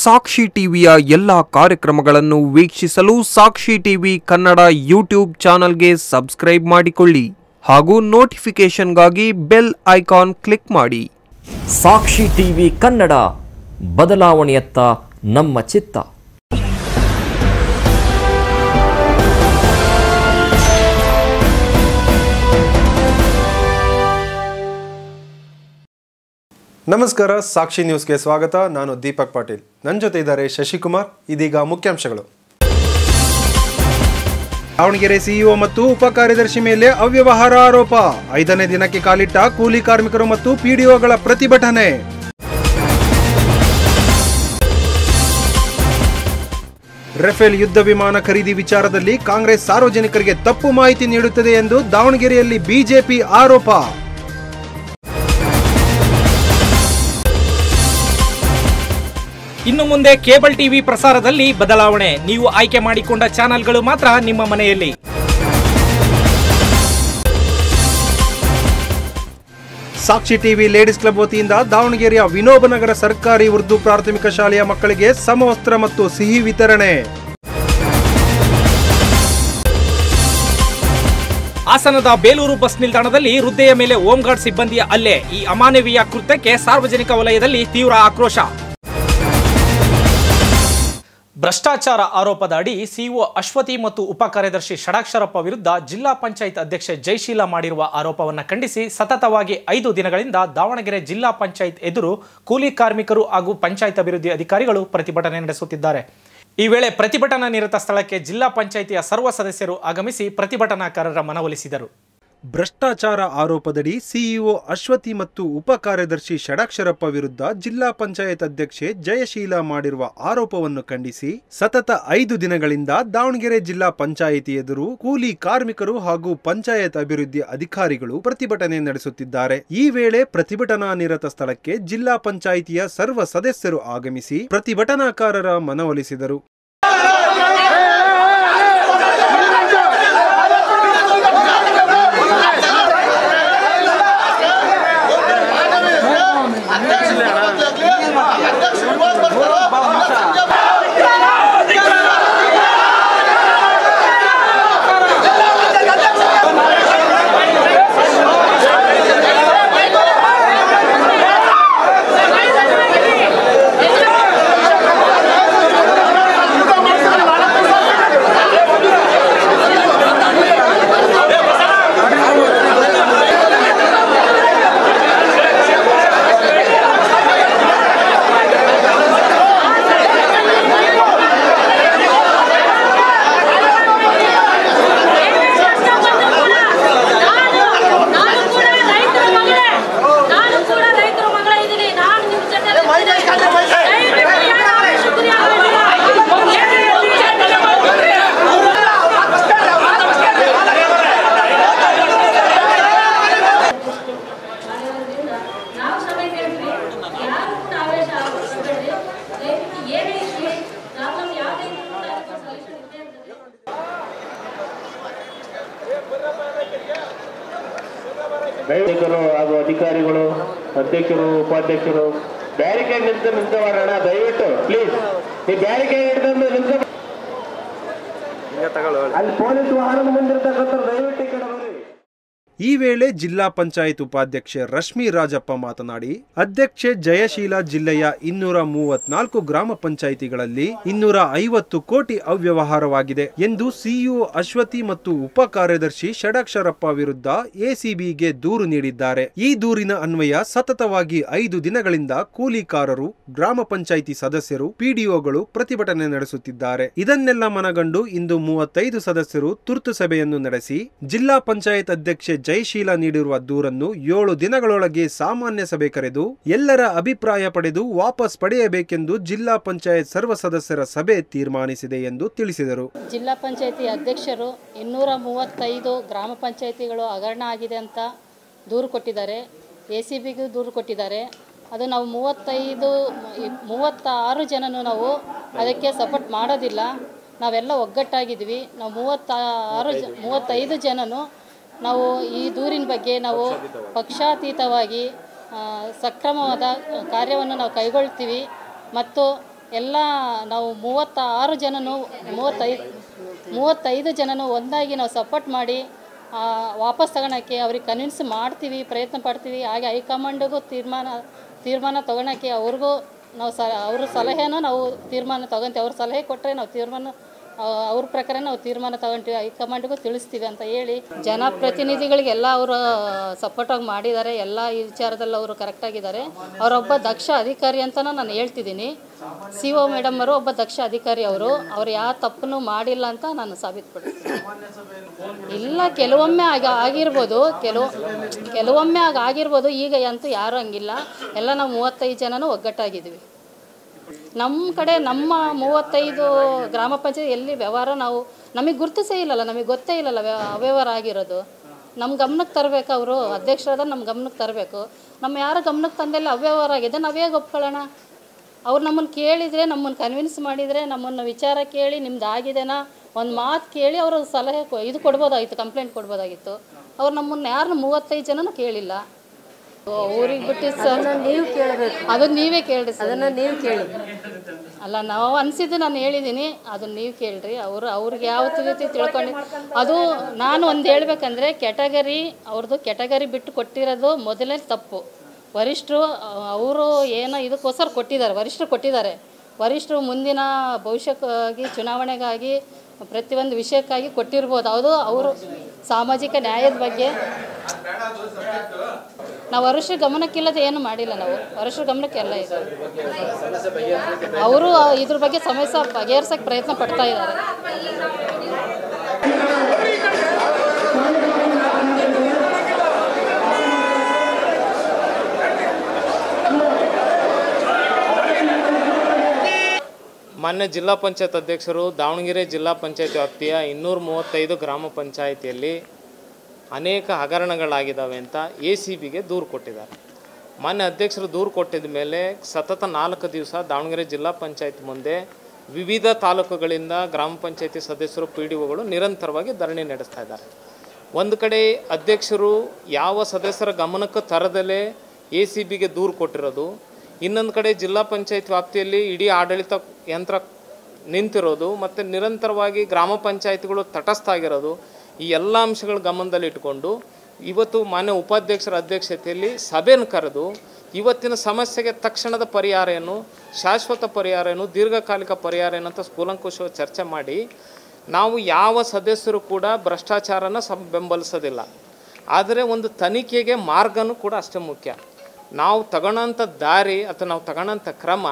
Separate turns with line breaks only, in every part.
ಸಾಕ್ಷಿ ಟಿವಿಯ ಎಲ್ಲ ಕಾರ್ಯಕ್ರಮಗಳನ್ನು ವೀಕ್ಷಿಸಲು ಸಾಕ್ಷಿ ಟಿವಿ ಕನ್ನಡ ಯೂಟ್ಯೂಬ್ ಚಾನಲ್ಗೆ ಸಬ್ಸ್ಕ್ರೈಬ್ ಮಾಡಿಕೊಳ್ಳಿ ಹಾಗೂ ನೋಟಿಫಿಕೇಶನ್ಗಾಗಿ ಬೆಲ್ ಐಕಾನ್ ಕ್ಲಿಕ್ ಮಾಡಿ.
ಸಾಕ್ಷಿ ಟಿವಿ ಕನ್ನಡ, ಬದಲಾವಣೆಯತ್ತ ನಮ್ಮ ಚಿತ್ತ.
ನಮಸ್ಕಾರ, ಸಾಕ್ಷಿ ನ್ಯೂಸ್ಗೆ ಸ್ವಾಗತ. ನಾನು ದೀಪಕ್ ಪಾಟೀಲ್. ನನ್ನ ಜೊತೆ ಇದ್ದಾರೆ ಶಶಿಕುಮಾರ್. ಇದೀಗ ಮುಖ್ಯಾಂಶಗಳು. ದಾವಣಗೆರೆ ಸಿಇಒ ಮತ್ತು ಉಪ ಕಾರ್ಯದರ್ಶಿ ಮೇಲೆ ಅವ್ಯವಹಾರ ಆರೋಪ. 5ನೇ ದಿನಕ್ಕೆ ಕಾಲಿಟ್ಟ ಕೂಲಿ ಕಾರ್ಮಿಕರು ಮತ್ತು ಪಿಡಿಒಗಳ ಪ್ರತಿಭಟನೆ. ರಫೇಲ್ ಯುದ್ಧ ವಿಮಾನ ಖರೀದಿ ವಿಚಾರದಲ್ಲಿ ಕಾಂಗ್ರೆಸ್ ಸಾರ್ವಜನಿಕರಿಗೆ ತಪ್ಪು ಮಾಹಿತಿ ನೀಡುತ್ತದೆ ಎಂದು ದಾವಣಗೆರೆಯಲ್ಲಿ ಬಿಜೆಪಿ ಆರೋಪ.
ಇನ್ನು ಮುಂದೆ ಕೇಬಲ್ ಟಿವಿ ಪ್ರಸಾರದಲ್ಲಿ ಬದಲಾವಣೆ. ನೀವು ಆಯ್ಕೆ ಮಾಡಿಕೊಂಡ ಚಾನೆಲ್ಗಳು ಮಾತ್ರ ನಿಮ್ಮ ಮನೆಯಲ್ಲಿ.
ಸಾಕ್ಷಿ ಟಿವಿ ಲೇಡೀಸ್ ಕ್ಲಬ್ ವತಿಯಿಂದ ದಾವಣಗೆರೆಯ ವಿನೋಬನಗರ ಸರ್ಕಾರಿ ಉರ್ದು ಪ್ರಾಥಮಿಕ ಶಾಲೆಯ ಮಕ್ಕಳಿಗೆ ಸಮವಸ್ತ್ರ ಮತ್ತು ಸಿಹಿ ವಿತರಣೆ.
ಹಾಸನದ ಬೇಲೂರು ಬಸ್ ನಿಲ್ದಾಣದಲ್ಲಿ ವೃದ್ಧೆಯ ಮೇಲೆ ಹೋಂಗಾರ್ಡ್ ಸಿಬ್ಬಂದಿಯ ಹಲ್ಲೆ. ಈ ಅಮಾನವೀಯ ಕೃತ್ಯಕ್ಕೆ ಸಾರ್ವಜನಿಕ ವಲಯದಲ್ಲಿ ತೀವ್ರ ಆಕ್ರೋಶ. ಭ್ರಷ್ಟಾಚಾರ ಆರೋಪದ ಅಡಿ ಸಿಇಒ ಅಶ್ವತಿ ಮತ್ತು ಉಪ ಕಾರ್ಯದರ್ಶಿ ಷಡಾಕ್ಷರಪ್ಪ ವಿರುದ್ಧ ಜಿಲ್ಲಾ ಪಂಚಾಯತ್ ಅಧ್ಯಕ್ಷೆ ಜಯಶೀಲ ಮಾಡಿರುವ ಆರೋಪವನ್ನು ಖಂಡಿಸಿ ಸತತವಾಗಿ 5 ದಿನಗಳಿಂದ ದಾವಣಗೆರೆ ಜಿಲ್ಲಾ ಪಂಚಾಯತ್ ಎದುರು ಕೂಲಿ ಕಾರ್ಮಿಕರು ಹಾಗೂ ಪಂಚಾಯತ್ ಅಭಿವೃದ್ಧಿ ಅಧಿಕಾರಿಗಳು ಪ್ರತಿಭಟನೆ ನಡೆಸುತ್ತಿದ್ದಾರೆ. ಈ ವೇಳೆ ಪ್ರತಿಭಟನಾ ನಿರತ ಸ್ಥಳಕ್ಕೆ ಜಿಲ್ಲಾ ಪಂಚಾಯಿತಿಯ ಸರ್ವ ಸದಸ್ಯರು ಆಗಮಿಸಿ ಪ್ರತಿಭಟನಾಕಾರರ ಮನವೊಲಿಸಿದರು.
ಭ್ರಷ್ಟಾಚಾರ ಆರೋಪದಡಿ ಸಿಇಒ ಅಶ್ವತಿ ಮತ್ತು ಉಪ ಕಾರ್ಯದರ್ಶಿ ಷಡಾಕ್ಷರಪ್ಪ ವಿರುದ್ಧ ಜಿಲ್ಲಾ ಪಂಚಾಯತ್ ಅಧ್ಯಕ್ಷೆ ಜಯಶೀಲ ಮಾಡಿರುವ ಆರೋಪವನ್ನು ಖಂಡಿಸಿ ಸತತ 5 ದಿನಗಳಿಂದ ದಾವಣಗೆರೆ ಜಿಲ್ಲಾ ಪಂಚಾಯಿತಿ ಎದುರು ಕೂಲಿ ಕಾರ್ಮಿಕರು ಹಾಗೂ ಪಂಚಾಯತ್ ಅಭಿವೃದ್ಧಿ ಅಧಿಕಾರಿಗಳು ಪ್ರತಿಭಟನೆ ನಡೆಸುತ್ತಿದ್ದಾರೆ. ಈ ವೇಳೆ ಪ್ರತಿಭಟನಾ ನಿರತ ಸ್ಥಳಕ್ಕೆ ಜಿಲ್ಲಾ ಪಂಚಾಯಿತಿಯ ಸರ್ವ ಸದಸ್ಯರು ಆಗಮಿಸಿ ಪ್ರತಿಭಟನಾಕಾರರ ಮನವೊಲಿಸಿದರು.
ನಾಯಕರು ಹಾಗೂ ಅಧಿಕಾರಿಗಳು, ಅಧ್ಯಕ್ಷರು, ಉಪಾಧ್ಯಕ್ಷರು ಬ್ಯಾರಿಕೇಡ್ ನಿಂತು ಮಾಡೋಣ. ದಯವಿಟ್ಟು ಪ್ಲೀಸ್ ಈ ಬ್ಯಾರಿಕೇಡ್ ಹಿಡಿದು ನಿಂತು ಅಲ್ಲಿ ಪೊಲೀಸ್ ವಾಹನದ ಮುಂದಿರ್ತಕ್ಕಂಥ ದಯವಿಟ್ಟು ಈ ಕಡೆ ಬರ್ರಿ.
ಈ ವೇಳೆ ಜಿಲ್ಲಾ ಪಂಚಾಯತ್ ಉಪಾಧ್ಯಕ್ಷೆ ರಶ್ಮಿ ರಾಜಪ್ಪ ಮಾತನಾಡಿ, ಅಧ್ಯಕ್ಷೆ ಜಯಶೀಲ ಜಿಲ್ಲೆಯ 234 ಗ್ರಾಮ ಪಂಚಾಯಿತಿಗಳಲ್ಲಿ 250 ಕೋಟಿ ಅವ್ಯವಹಾರವಾಗಿದೆ ಎಂದು ಸಿಇಒ ಅಶ್ವತಿ ಮತ್ತು ಉಪ ಕಾರ್ಯದರ್ಶಿ ಷಡಾಕ್ಷರಪ್ಪ ವಿರುದ್ಧ ಎಸಿಬಿಗೆ ದೂರು ನೀಡಿದ್ದಾರೆ. ಈ ದೂರಿನ ಅನ್ವಯ ಸತತವಾಗಿ 5 ದಿನಗಳಿಂದ ಕೂಲಿಕಾರರು, ಗ್ರಾಮ ಪಂಚಾಯಿತಿ ಸದಸ್ಯರು, ಪಿಡಿಒಗಳು ಪ್ರತಿಭಟನೆ ನಡೆಸುತ್ತಿದ್ದಾರೆ. ಇದನ್ನೆಲ್ಲ ಮನಗಂಡು ಇಂದು 35 ಸದಸ್ಯರು ತುರ್ತು ಸಭೆಯನ್ನು ನಡೆಸಿ ಜಿಲ್ಲಾ ಪಂಚಾಯತ್ ಅಧ್ಯಕ್ಷೆ ಜಯಶೀಲ ನೀಡಿರುವ ದೂರನ್ನು 7 ದಿನಗಳೊಳಗೆ ಸಾಮಾನ್ಯ ಸಭೆ ಕರೆದು ಎಲ್ಲರ ಅಭಿಪ್ರಾಯ ಪಡೆದು ವಾಪಸ್ ಪಡೆಯಬೇಕೆಂದು ಜಿಲ್ಲಾ ಪಂಚಾಯತ್ ಸರ್ವ ಸದಸ್ಯರ ಸಭೆ ತೀರ್ಮಾನಿಸಿದೆ ಎಂದು ತಿಳಿಸಿದರು.
ಜಿಲ್ಲಾ ಪಂಚಾಯತಿ ಅಧ್ಯಕ್ಷರು 235 ಗ್ರಾಮ ಪಂಚಾಯತಿಗಳು ಹಗರಣ ಆಗಿದೆ ಅಂತ ದೂರು ಕೊಟ್ಟಿದ್ದಾರೆ. ಎಸಿಬಿಗೂ ದೂರು ಕೊಟ್ಟಿದ್ದಾರೆ. ಅದು ನಾವು 36 ಜನನು ನಾವು ಅದಕ್ಕೆ ಸಪೋರ್ಟ್ ಮಾಡೋದಿಲ್ಲ. ನಾವೆಲ್ಲ ಒಗ್ಗಟ್ಟಾಗಿದ್ವಿ. ನಾವು 35 ಜನನು ನಾವು ಈ ದೂರಿನ ಬಗ್ಗೆ ನಾವು ಪಕ್ಷಾತೀತವಾಗಿ ಸಕ್ರಮವಾದ ಕಾರ್ಯವನ್ನು ನಾವು ಕೈಗೊಳ್ತೀವಿ ಮತ್ತು ಎಲ್ಲ ನಾವು 35 ಜನನು ಒಂದಾಗಿ ನಾವು ಸಪೋರ್ಟ್ ಮಾಡಿ ವಾಪಸ್ ತಗೊಳಕ್ಕೆ ಅವ್ರಿಗೆ ಕನ್ವಿನ್ಸ್ ಮಾಡ್ತೀವಿ, ಪ್ರಯತ್ನ ಪಡ್ತೀವಿ. ಹಾಗೆ ಹೈಕಮಾಂಡ್ಗೂ ತೀರ್ಮಾನ ತಗೊಳಕ್ಕೆ ಅವ್ರಿಗೂ ನಾವು ಅವ್ರ ಸಲಹೆನೂ ನಾವು ತೀರ್ಮಾನ ತಗೊತೀವಿ. ಅವ್ರ ಸಲಹೆ ಕೊಟ್ಟರೆ ನಾವು ಅವ್ರ ಪ್ರಕಾರ ನಾವು ತೀರ್ಮಾನ ತಗೊತೀವಿ, ಹೈಕಮಾಂಡ್ಗೂ ತಿಳಿಸ್ತೀವಿ ಅಂತ ಹೇಳಿ ಜನಪ್ರತಿನಿಧಿಗಳಿಗೆಲ್ಲ ಅವರು ಸಪೋರ್ಟಾಗಿ ಮಾಡಿದ್ದಾರೆ. ಎಲ್ಲ ಈ ವಿಚಾರದಲ್ಲಿ ಅವರು ಕರೆಕ್ಟಾಗಿದ್ದಾರೆ. ಅವರೊಬ್ಬ ದಕ್ಷ ಅಧಿಕಾರಿ ಅಂತ ನಾನು ಹೇಳ್ತಿದ್ದೀನಿ. CO ಮೇಡಮ್ ಅವರು ಒಬ್ಬ ದಕ್ಷ ಅಧಿಕಾರಿ. ಅವ್ರು ಯಾವ ತಪ್ಪನ್ನು ಮಾಡಿಲ್ಲ ಅಂತ ನಾನು ಸಾಬೀತುಪಡಿಸ್ತೀನಿ. ಇಲ್ಲ, ಕೆಲವೊಮ್ಮೆ ಆಗಿರ್ಬೋದು, ಕೆಲವೊಮ್ಮೆ ಆಗಿರ್ಬೋದು. ಈಗ ಅಂತೂ ಯಾರೂ ಹಂಗಿಲ್ಲ. ಎಲ್ಲ ನಾವು 35 ಜನನೂ ಒಗ್ಗಟ್ಟಾಗಿದ್ದೀವಿ. ನಮ್ಮ ಕಡೆ ನಮ್ಮ 35 ಗ್ರಾಮ ಪಂಚಾಯತ್ ಎಲ್ಲಿ ವ್ಯವಹಾರ ನಮಗೆ ಗುರುತಿಸೇ ಇಲ್ಲಲ್ಲ, ನಮಗೆ ಗೊತ್ತೇ ಇಲ್ಲಲ್ಲ ಅವ್ಯವಹಾರ ಆಗಿರೋದು. ನಮ್ಮ ಗಮನಕ್ಕೆ ತರಬೇಕು, ಅವರು ಅಧ್ಯಕ್ಷರಾದ ನಮ್ಮ ಗಮನಕ್ಕೆ ತರಬೇಕು. ನಮ್ಮ ಯಾರ ಗಮನಕ್ಕೆ ತಂದೆಲ್ಲ ಅವ್ಯವಹಾರ ಆಗಿದೆ, ನಾವು ಹೇಗೆ ಒಪ್ಕೊಳ್ಳೋಣ? ಅವ್ರು ನಮ್ಮನ್ನು ಕೇಳಿದರೆ, ನಮ್ಮನ್ನು ಕನ್ವಿನ್ಸ್ ಮಾಡಿದರೆ, ನಮ್ಮನ್ನು ವಿಚಾರ ಕೇಳಿ ನಿಮ್ದು ಆಗಿದೆನಾ ಒಂದು ಮಾತು ಕೇಳಿ ಅವರು ಸಲಹೆ ಕೊಡ್ಬೋದಾಗಿತ್ತು, ಕಂಪ್ಲೇಂಟ್ ಕೊಡ್ಬೋದಾಗಿತ್ತು. ಅವ್ರು ನಮ್ಮನ್ನು ಯಾರನ್ನ 35 ಜನನೂ ಕೇಳಿಲ್ಲ. ಊರಿಗೆ ಬಿಟ್ಟು ಸರ್ ನೀವು ಕೇಳಬೇಕು, ಅದನ್ನು ನೀವೇ ಕೇಳ್ರಿ ಸರ್, ಅದನ್ನು ನೀವು ಕೇಳಿ. ಅಲ್ಲ, ನಾವು ಅನಿಸಿದ್ದು ನಾನು ಹೇಳಿದ್ದೀನಿ, ಅದನ್ನು ನೀವು ಕೇಳ್ರಿ. ಅವ್ರಿಗೆ ಯಾವ ರೀತಿ ತಿಳ್ಕೊಂಡು ಅದು ನಾನು ಒಂದು ಹೇಳ್ಬೇಕಂದ್ರೆ ಅವ್ರದ್ದು ಕ್ಯಾಟಗರಿ ಬಿಟ್ಟು ಕೊಟ್ಟಿರೋದು ಮೊದಲನೇ ತಪ್ಪು. ವರಿಷ್ಠರು ಅವರು ಏನೋ ಇದಕ್ಕೋಸ್ಕರ ಕೊಟ್ಟಿದ್ದಾರೆ. ವರಿಷ್ಠರು ಮುಂದಿನ ಭವಿಷ್ಯಕ್ಕಾಗಿ, ಚುನಾವಣೆಗಾಗಿ, ಪ್ರತಿಯೊಂದು ವಿಷಯಕ್ಕಾಗಿ ಕೊಟ್ಟಿರ್ಬೋದು. ಅವರು ಸಾಮಾಜಿಕ ನ್ಯಾಯದ ಬಗ್ಗೆ ನಾವು ವರಿಷ್ಠರ ಗಮನಕ್ಕಿಲ್ಲದೆ ಏನು ಮಾಡಿಲ್ಲ. ನಾವು ವರಿಷ್ಠರ ಗಮನಕ್ಕೆ ಎಲ್ಲ ಇದೆ. ಅವರು ಇದ್ರ ಬಗ್ಗೆ ಸಮಸ್ಯೆ ಬಗೆಹರಿಸೋಕ್ಕೆ ಪ್ರಯತ್ನ ಪಡ್ತಾ ಇದ್ದಾರೆ.
ಮಾನ್ಯ ಜಿಲ್ಲಾ ಪಂಚಾಯತ್ ಅಧ್ಯಕ್ಷರು ದಾವಣಗೆರೆ ಜಿಲ್ಲಾ ಪಂಚಾಯತ್ ವ್ಯಾಪ್ತಿಯ 235 ಗ್ರಾಮ ಪಂಚಾಯಿತಿಯಲ್ಲಿ ಅನೇಕ ಹಗರಣಗಳಾಗಿದ್ದಾವೆ ಅಂತ ACBಗೆ ದೂರು ಕೊಟ್ಟಿದ್ದಾರೆ. ಮಾನ್ಯ ಅಧ್ಯಕ್ಷರು ದೂರು ಕೊಟ್ಟಿದ ಮೇಲೆ ಸತತ 4 ದಿವಸ ದಾವಣಗೆರೆ ಜಿಲ್ಲಾ ಪಂಚಾಯತ್ ಮುಂದೆ ವಿವಿಧ ತಾಲೂಕುಗಳಿಂದ ಗ್ರಾಮ ಪಂಚಾಯತಿ ಸದಸ್ಯರು PDOಗಳು ನಿರಂತರವಾಗಿ ಧರಣಿ ನಡೆಸ್ತಾ ಇದ್ದಾರೆ. ಒಂದು ಕಡೆ ಅಧ್ಯಕ್ಷರು ಯಾವ ಸದಸ್ಯರ ಗಮನಕ್ಕೆ ತರದಲ್ಲೇ ACBಗೆ ದೂರು ಕೊಟ್ಟಿರೋದು, ಇನ್ನೊಂದು ಕಡೆ ಜಿಲ್ಲಾ ಪಂಚಾಯತ್ ವ್ಯಾಪ್ತಿಯಲ್ಲಿ ಇಡೀ ಆಡಳಿತ ಯಂತ್ರ ನಿಂತಿರೋದು ಮತ್ತು ನಿರಂತರವಾಗಿ ಗ್ರಾಮ ಪಂಚಾಯತ್ಗಳು ತಟಸ್ಥ ಆಗಿರೋದು, ಈ ಎಲ್ಲ ಅಂಶಗಳ ಗಮನದಲ್ಲಿ ಇಟ್ಕೊಂಡು ಇವತ್ತು ಮಾನ್ಯ ಉಪಾಧ್ಯಕ್ಷರ ಅಧ್ಯಕ್ಷತೆಯಲ್ಲಿ ಸಭೆಯನ್ನು ಕರೆದು ಇವತ್ತಿನ ಸಮಸ್ಯೆಗೆ ತಕ್ಷಣದ ಪರಿಹಾರ ಏನು, ಶಾಶ್ವತ ಪರಿಹಾರ ಏನು, ದೀರ್ಘಕಾಲಿಕ ಪರಿಹಾರ ಏನು ಅಂತ ಕೂಲಂಕುಷವಾಗಿ ಚರ್ಚೆ ಮಾಡಿ, ನಾವು ಯಾವ ಸದಸ್ಯರು ಕೂಡ ಭ್ರಷ್ಟಾಚಾರನ ಬೆಂಬಲಿಸೋದಿಲ್ಲ, ಆದರೆ ಒಂದು ತನಿಖೆಗೆ ಮಾರ್ಗನೂ ಕೂಡ ಅಷ್ಟೇ ಮುಖ್ಯ. ನಾವು ತಗೊಳ್ಳೋಂಥ ದಾರಿ ಅಥವಾ ನಾವು ತಗೊಳ್ಳೋಂಥ ಕ್ರಮ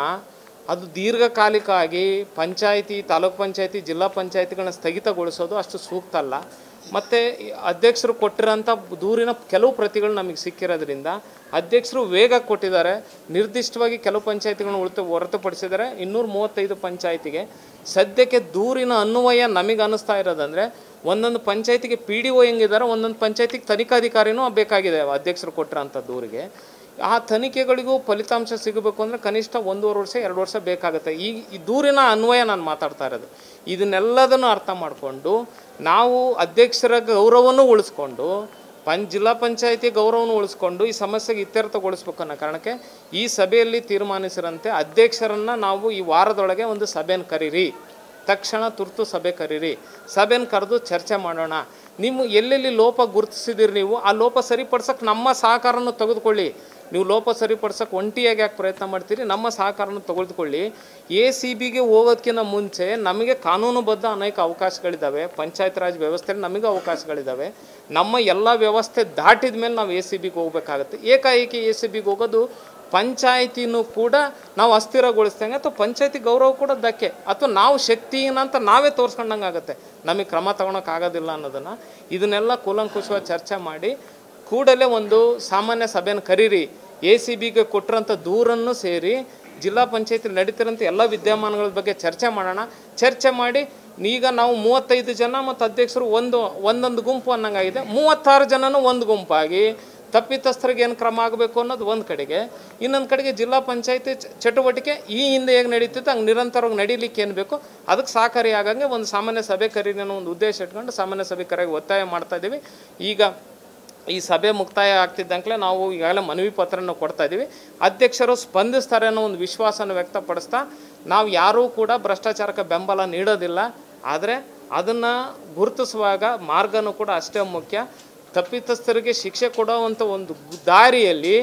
ಅದು ದೀರ್ಘಕಾಲಿಕ ಆಗಿ ಪಂಚಾಯಿತಿ, ತಾಲೂಕು ಪಂಚಾಯಿತಿ, ಜಿಲ್ಲಾ ಪಂಚಾಯಿತಿಗಳನ್ನ ಸ್ಥಗಿತಗೊಳಿಸೋದು ಅಷ್ಟು ಸೂಕ್ತ ಅಲ್ಲ. ಮತ್ತು ಅಧ್ಯಕ್ಷರು ಕೊಟ್ಟಿರೋಂಥ ದೂರಿನ ಕೆಲವು ಪ್ರತಿಗಳು ನಮಗೆ ಸಿಕ್ಕಿರೋದ್ರಿಂದ ಅಧ್ಯಕ್ಷರು ವೇಗ ಕೊಟ್ಟಿದ್ದಾರೆ. ನಿರ್ದಿಷ್ಟವಾಗಿ ಕೆಲವು ಪಂಚಾಯಿತಿಗಳನ್ನ ಹೊರತುಪಡಿಸಿದ್ದಾರೆ. 235 ಪಂಚಾಯಿತಿಗೆ ಸದ್ಯಕ್ಕೆ ದೂರಿನ ಅನ್ವಯ ನಮಗೆ ಅನ್ನಿಸ್ತಾ ಇರೋದಂದರೆ, ಒಂದೊಂದು ಪಂಚಾಯಿತಿಗೆ PDO ಹೆಂಗಿದ್ದಾರೆ, ಒಂದೊಂದು ಪಂಚಾಯಿತಿಗೆ ತನಿಖಾಧಿಕಾರಿನೂ ಬೇಕಾಗಿದೆ ಅಧ್ಯಕ್ಷರು ಕೊಟ್ಟಿರೋಂಥ ದೂರಿಗೆ. ಆ ತನಿಖೆಗಳಿಗೂ ಫಲಿತಾಂಶ ಸಿಗಬೇಕು ಅಂದರೆ ಕನಿಷ್ಠ 1.5 ವರ್ಷ 2 ವರ್ಷ ಬೇಕಾಗುತ್ತೆ. ಈ ದೂರಿನ ಅನ್ವಯ ನಾನು ಮಾತಾಡ್ತಾ ಇರೋದು. ಇದನ್ನೆಲ್ಲದನ್ನು ಅರ್ಥ ಮಾಡಿಕೊಂಡು ನಾವು ಅಧ್ಯಕ್ಷರ ಗೌರವವನ್ನು ಉಳಿಸ್ಕೊಂಡು ಜಿಲ್ಲಾ ಪಂಚಾಯಿತಿ ಗೌರವವನ್ನು ಉಳಿಸ್ಕೊಂಡು ಈ ಸಮಸ್ಯೆಗೆ ಇತ್ಯರ್ಥಗೊಳಿಸ್ಬೇಕು ಅನ್ನೋ ಕಾರಣಕ್ಕೆ ಈ ಸಭೆಯಲ್ಲಿ ತೀರ್ಮಾನಿಸಿರಂತೆ ಅಧ್ಯಕ್ಷರನ್ನು ನಾವು ಈ ವಾರದೊಳಗೆ ಒಂದು ಸಭೆಯನ್ನು ಕರೀರಿ, ತಕ್ಷಣ ತುರ್ತು ಸಭೆ ಕರೀರಿ, ಸಭೆಯನ್ನು ಕರೆದು ಚರ್ಚೆ ಮಾಡೋಣ. ನಿಮ್ಮ ಎಲ್ಲೆಲ್ಲಿ ಲೋಪ ಗುರುತಿಸಿದಿರಿ ನೀವು ಆ ಲೋಪ ಸರಿಪಡ್ಸೋಕ್ಕೆ ನಮ್ಮ ಸಹಕಾರವನ್ನು ತೆಗೆದುಕೊಳ್ಳಿ. ನೀವು ಲೋಪ ಸರಿಪಡ್ಸೋಕ್ಕೆ ಒಂಟಿಯಾಗಿ ಯಾಕೆ ಪ್ರಯತ್ನ ಮಾಡ್ತೀರಿ, ನಮ್ಮ ಸಹಕಾರವನ್ನು ತೆಗೆದುಕೊಳ್ಳಿ. ACBಗೆ ಹೋಗೋದಕ್ಕಿಂತ ಮುಂಚೆ ನಮಗೆ ಕಾನೂನುಬದ್ಧ ಅನೇಕ ಅವಕಾಶಗಳಿದ್ದಾವೆ, ಪಂಚಾಯತ್ ರಾಜ್ ವ್ಯವಸ್ಥೆಯಲ್ಲಿ ನಮಗೆ ಅವಕಾಶಗಳಿದ್ದಾವೆ. ನಮ್ಮ ಎಲ್ಲ ವ್ಯವಸ್ಥೆ ದಾಟಿದ ಮೇಲೆ ನಾವು ACBಗೆ ಹೋಗಬೇಕಾಗತ್ತೆ. ಏಕಾಏಕಿ ACBಗೆ ಹೋಗೋದು ಪಂಚಾಯಿತಿನೂ ಕೂಡ ನಾವು ಅಸ್ಥಿರಗೊಳಿಸ್ದಂಗೆ ಅಥವಾ ಪಂಚಾಯತಿ ಗೌರವ ಕೂಡ ಧಕ್ಕೆ ಅಥವಾ ನಾವು ಶಕ್ತಿನ ಅಂತ ನಾವೇ ತೋರಿಸ್ಕೊಂಡಂಗೆ ಆಗುತ್ತೆ. ನಮಗೆ ಕ್ರಮ ತಗೊಳಕ್ಕಾಗೋದಿಲ್ಲ ಅನ್ನೋದನ್ನು ಇದನ್ನೆಲ್ಲ ಕೂಲಂಕುಷವಾಗಿ ಚರ್ಚೆ ಮಾಡಿ ಕೂಡಲೇ ಒಂದು ಸಾಮಾನ್ಯ ಸಭೆಯನ್ನು ಕರೀರಿ. ACBಗೆ ಕೊಟ್ಟಿರೋಂಥ ದೂರನ್ನು ಸೇರಿ ಜಿಲ್ಲಾ ಪಂಚಾಯತಿ ನಡೀತಿರೋಂಥ ಎಲ್ಲ ವಿದ್ಯಮಾನಗಳ ಬಗ್ಗೆ ಚರ್ಚೆ ಮಾಡೋಣ. ಚರ್ಚೆ ಮಾಡಿ ಈಗ ನಾವು 35 ಜನ ಮತ್ತು ಅಧ್ಯಕ್ಷರು ಒಂದೊಂದು ಗುಂಪು ಅನ್ನಂಗಾಗಿದೆ. 36 ಜನನೂ ಒಂದು ಗುಂಪಾಗಿ ತಪ್ಪಿತಸ್ಥರಿಗೆ ಏನು ಕ್ರಮ ಆಗಬೇಕು ಅನ್ನೋದು ಒಂದು ಕಡೆಗೆ, ಇನ್ನೊಂದು ಕಡೆಗೆ ಜಿಲ್ಲಾ ಪಂಚಾಯತಿ ಚಟುವಟಿಕೆ ಈ ಹಿಂದೆ ಹೇಗೆ ನಡೀತಿತ್ತು ಹಂಗೆ ನಿರಂತರವಾಗಿ ನಡೀಲಿಕ್ಕೆ ಏನು ಬೇಕು ಅದಕ್ಕೆ ಸಹಕಾರಿಯಾಗಂಗೆ ಒಂದು ಸಾಮಾನ್ಯ ಸಭೆ ಕರೀರಿ ಅನ್ನೋ ಒಂದು ಉದ್ದೇಶ ಇಟ್ಕೊಂಡು ಸಾಮಾನ್ಯ ಸಭೆ ಕರೆಗೆ ಒತ್ತಾಯ ಮಾಡ್ತಾ ಇದ್ದೀವಿ. ಈಗ ಈ ಸಭೆ ಮುಕ್ತಾಯ ಆಗ್ತಿದ್ದಂಕಲೇ ನಾವು ಈಗಾಗಲೇ ಮನವಿ ಪತ್ರನ ಕೊಡ್ತಾ ಇದ್ದೀವಿ. ಅಧ್ಯಕ್ಷರು ಸ್ಪಂದಿಸ್ತಾರೆ ಅನ್ನೋ ಒಂದು ವಿಶ್ವಾಸನ ವ್ಯಕ್ತಪಡಿಸ್ತಾ ನಾವು ಯಾರೂ ಕೂಡ ಭ್ರಷ್ಟಾಚಾರಕ್ಕೆ ಬೆಂಬಲ ನೀಡೋದಿಲ್ಲ. ಆದರೆ ಅದನ್ನು ಗುರುತಿಸುವಾಗ ಮಾರ್ಗನೂ ಕೂಡ ಅಷ್ಟೇ ಮುಖ್ಯ. ತಪ್ಪಿತಸ್ಥರಿಗೆ ಶಿಕ್ಷೆ ಕೊಡುವಂಥ ಒಂದು ದಾರಿಯಲ್ಲಿ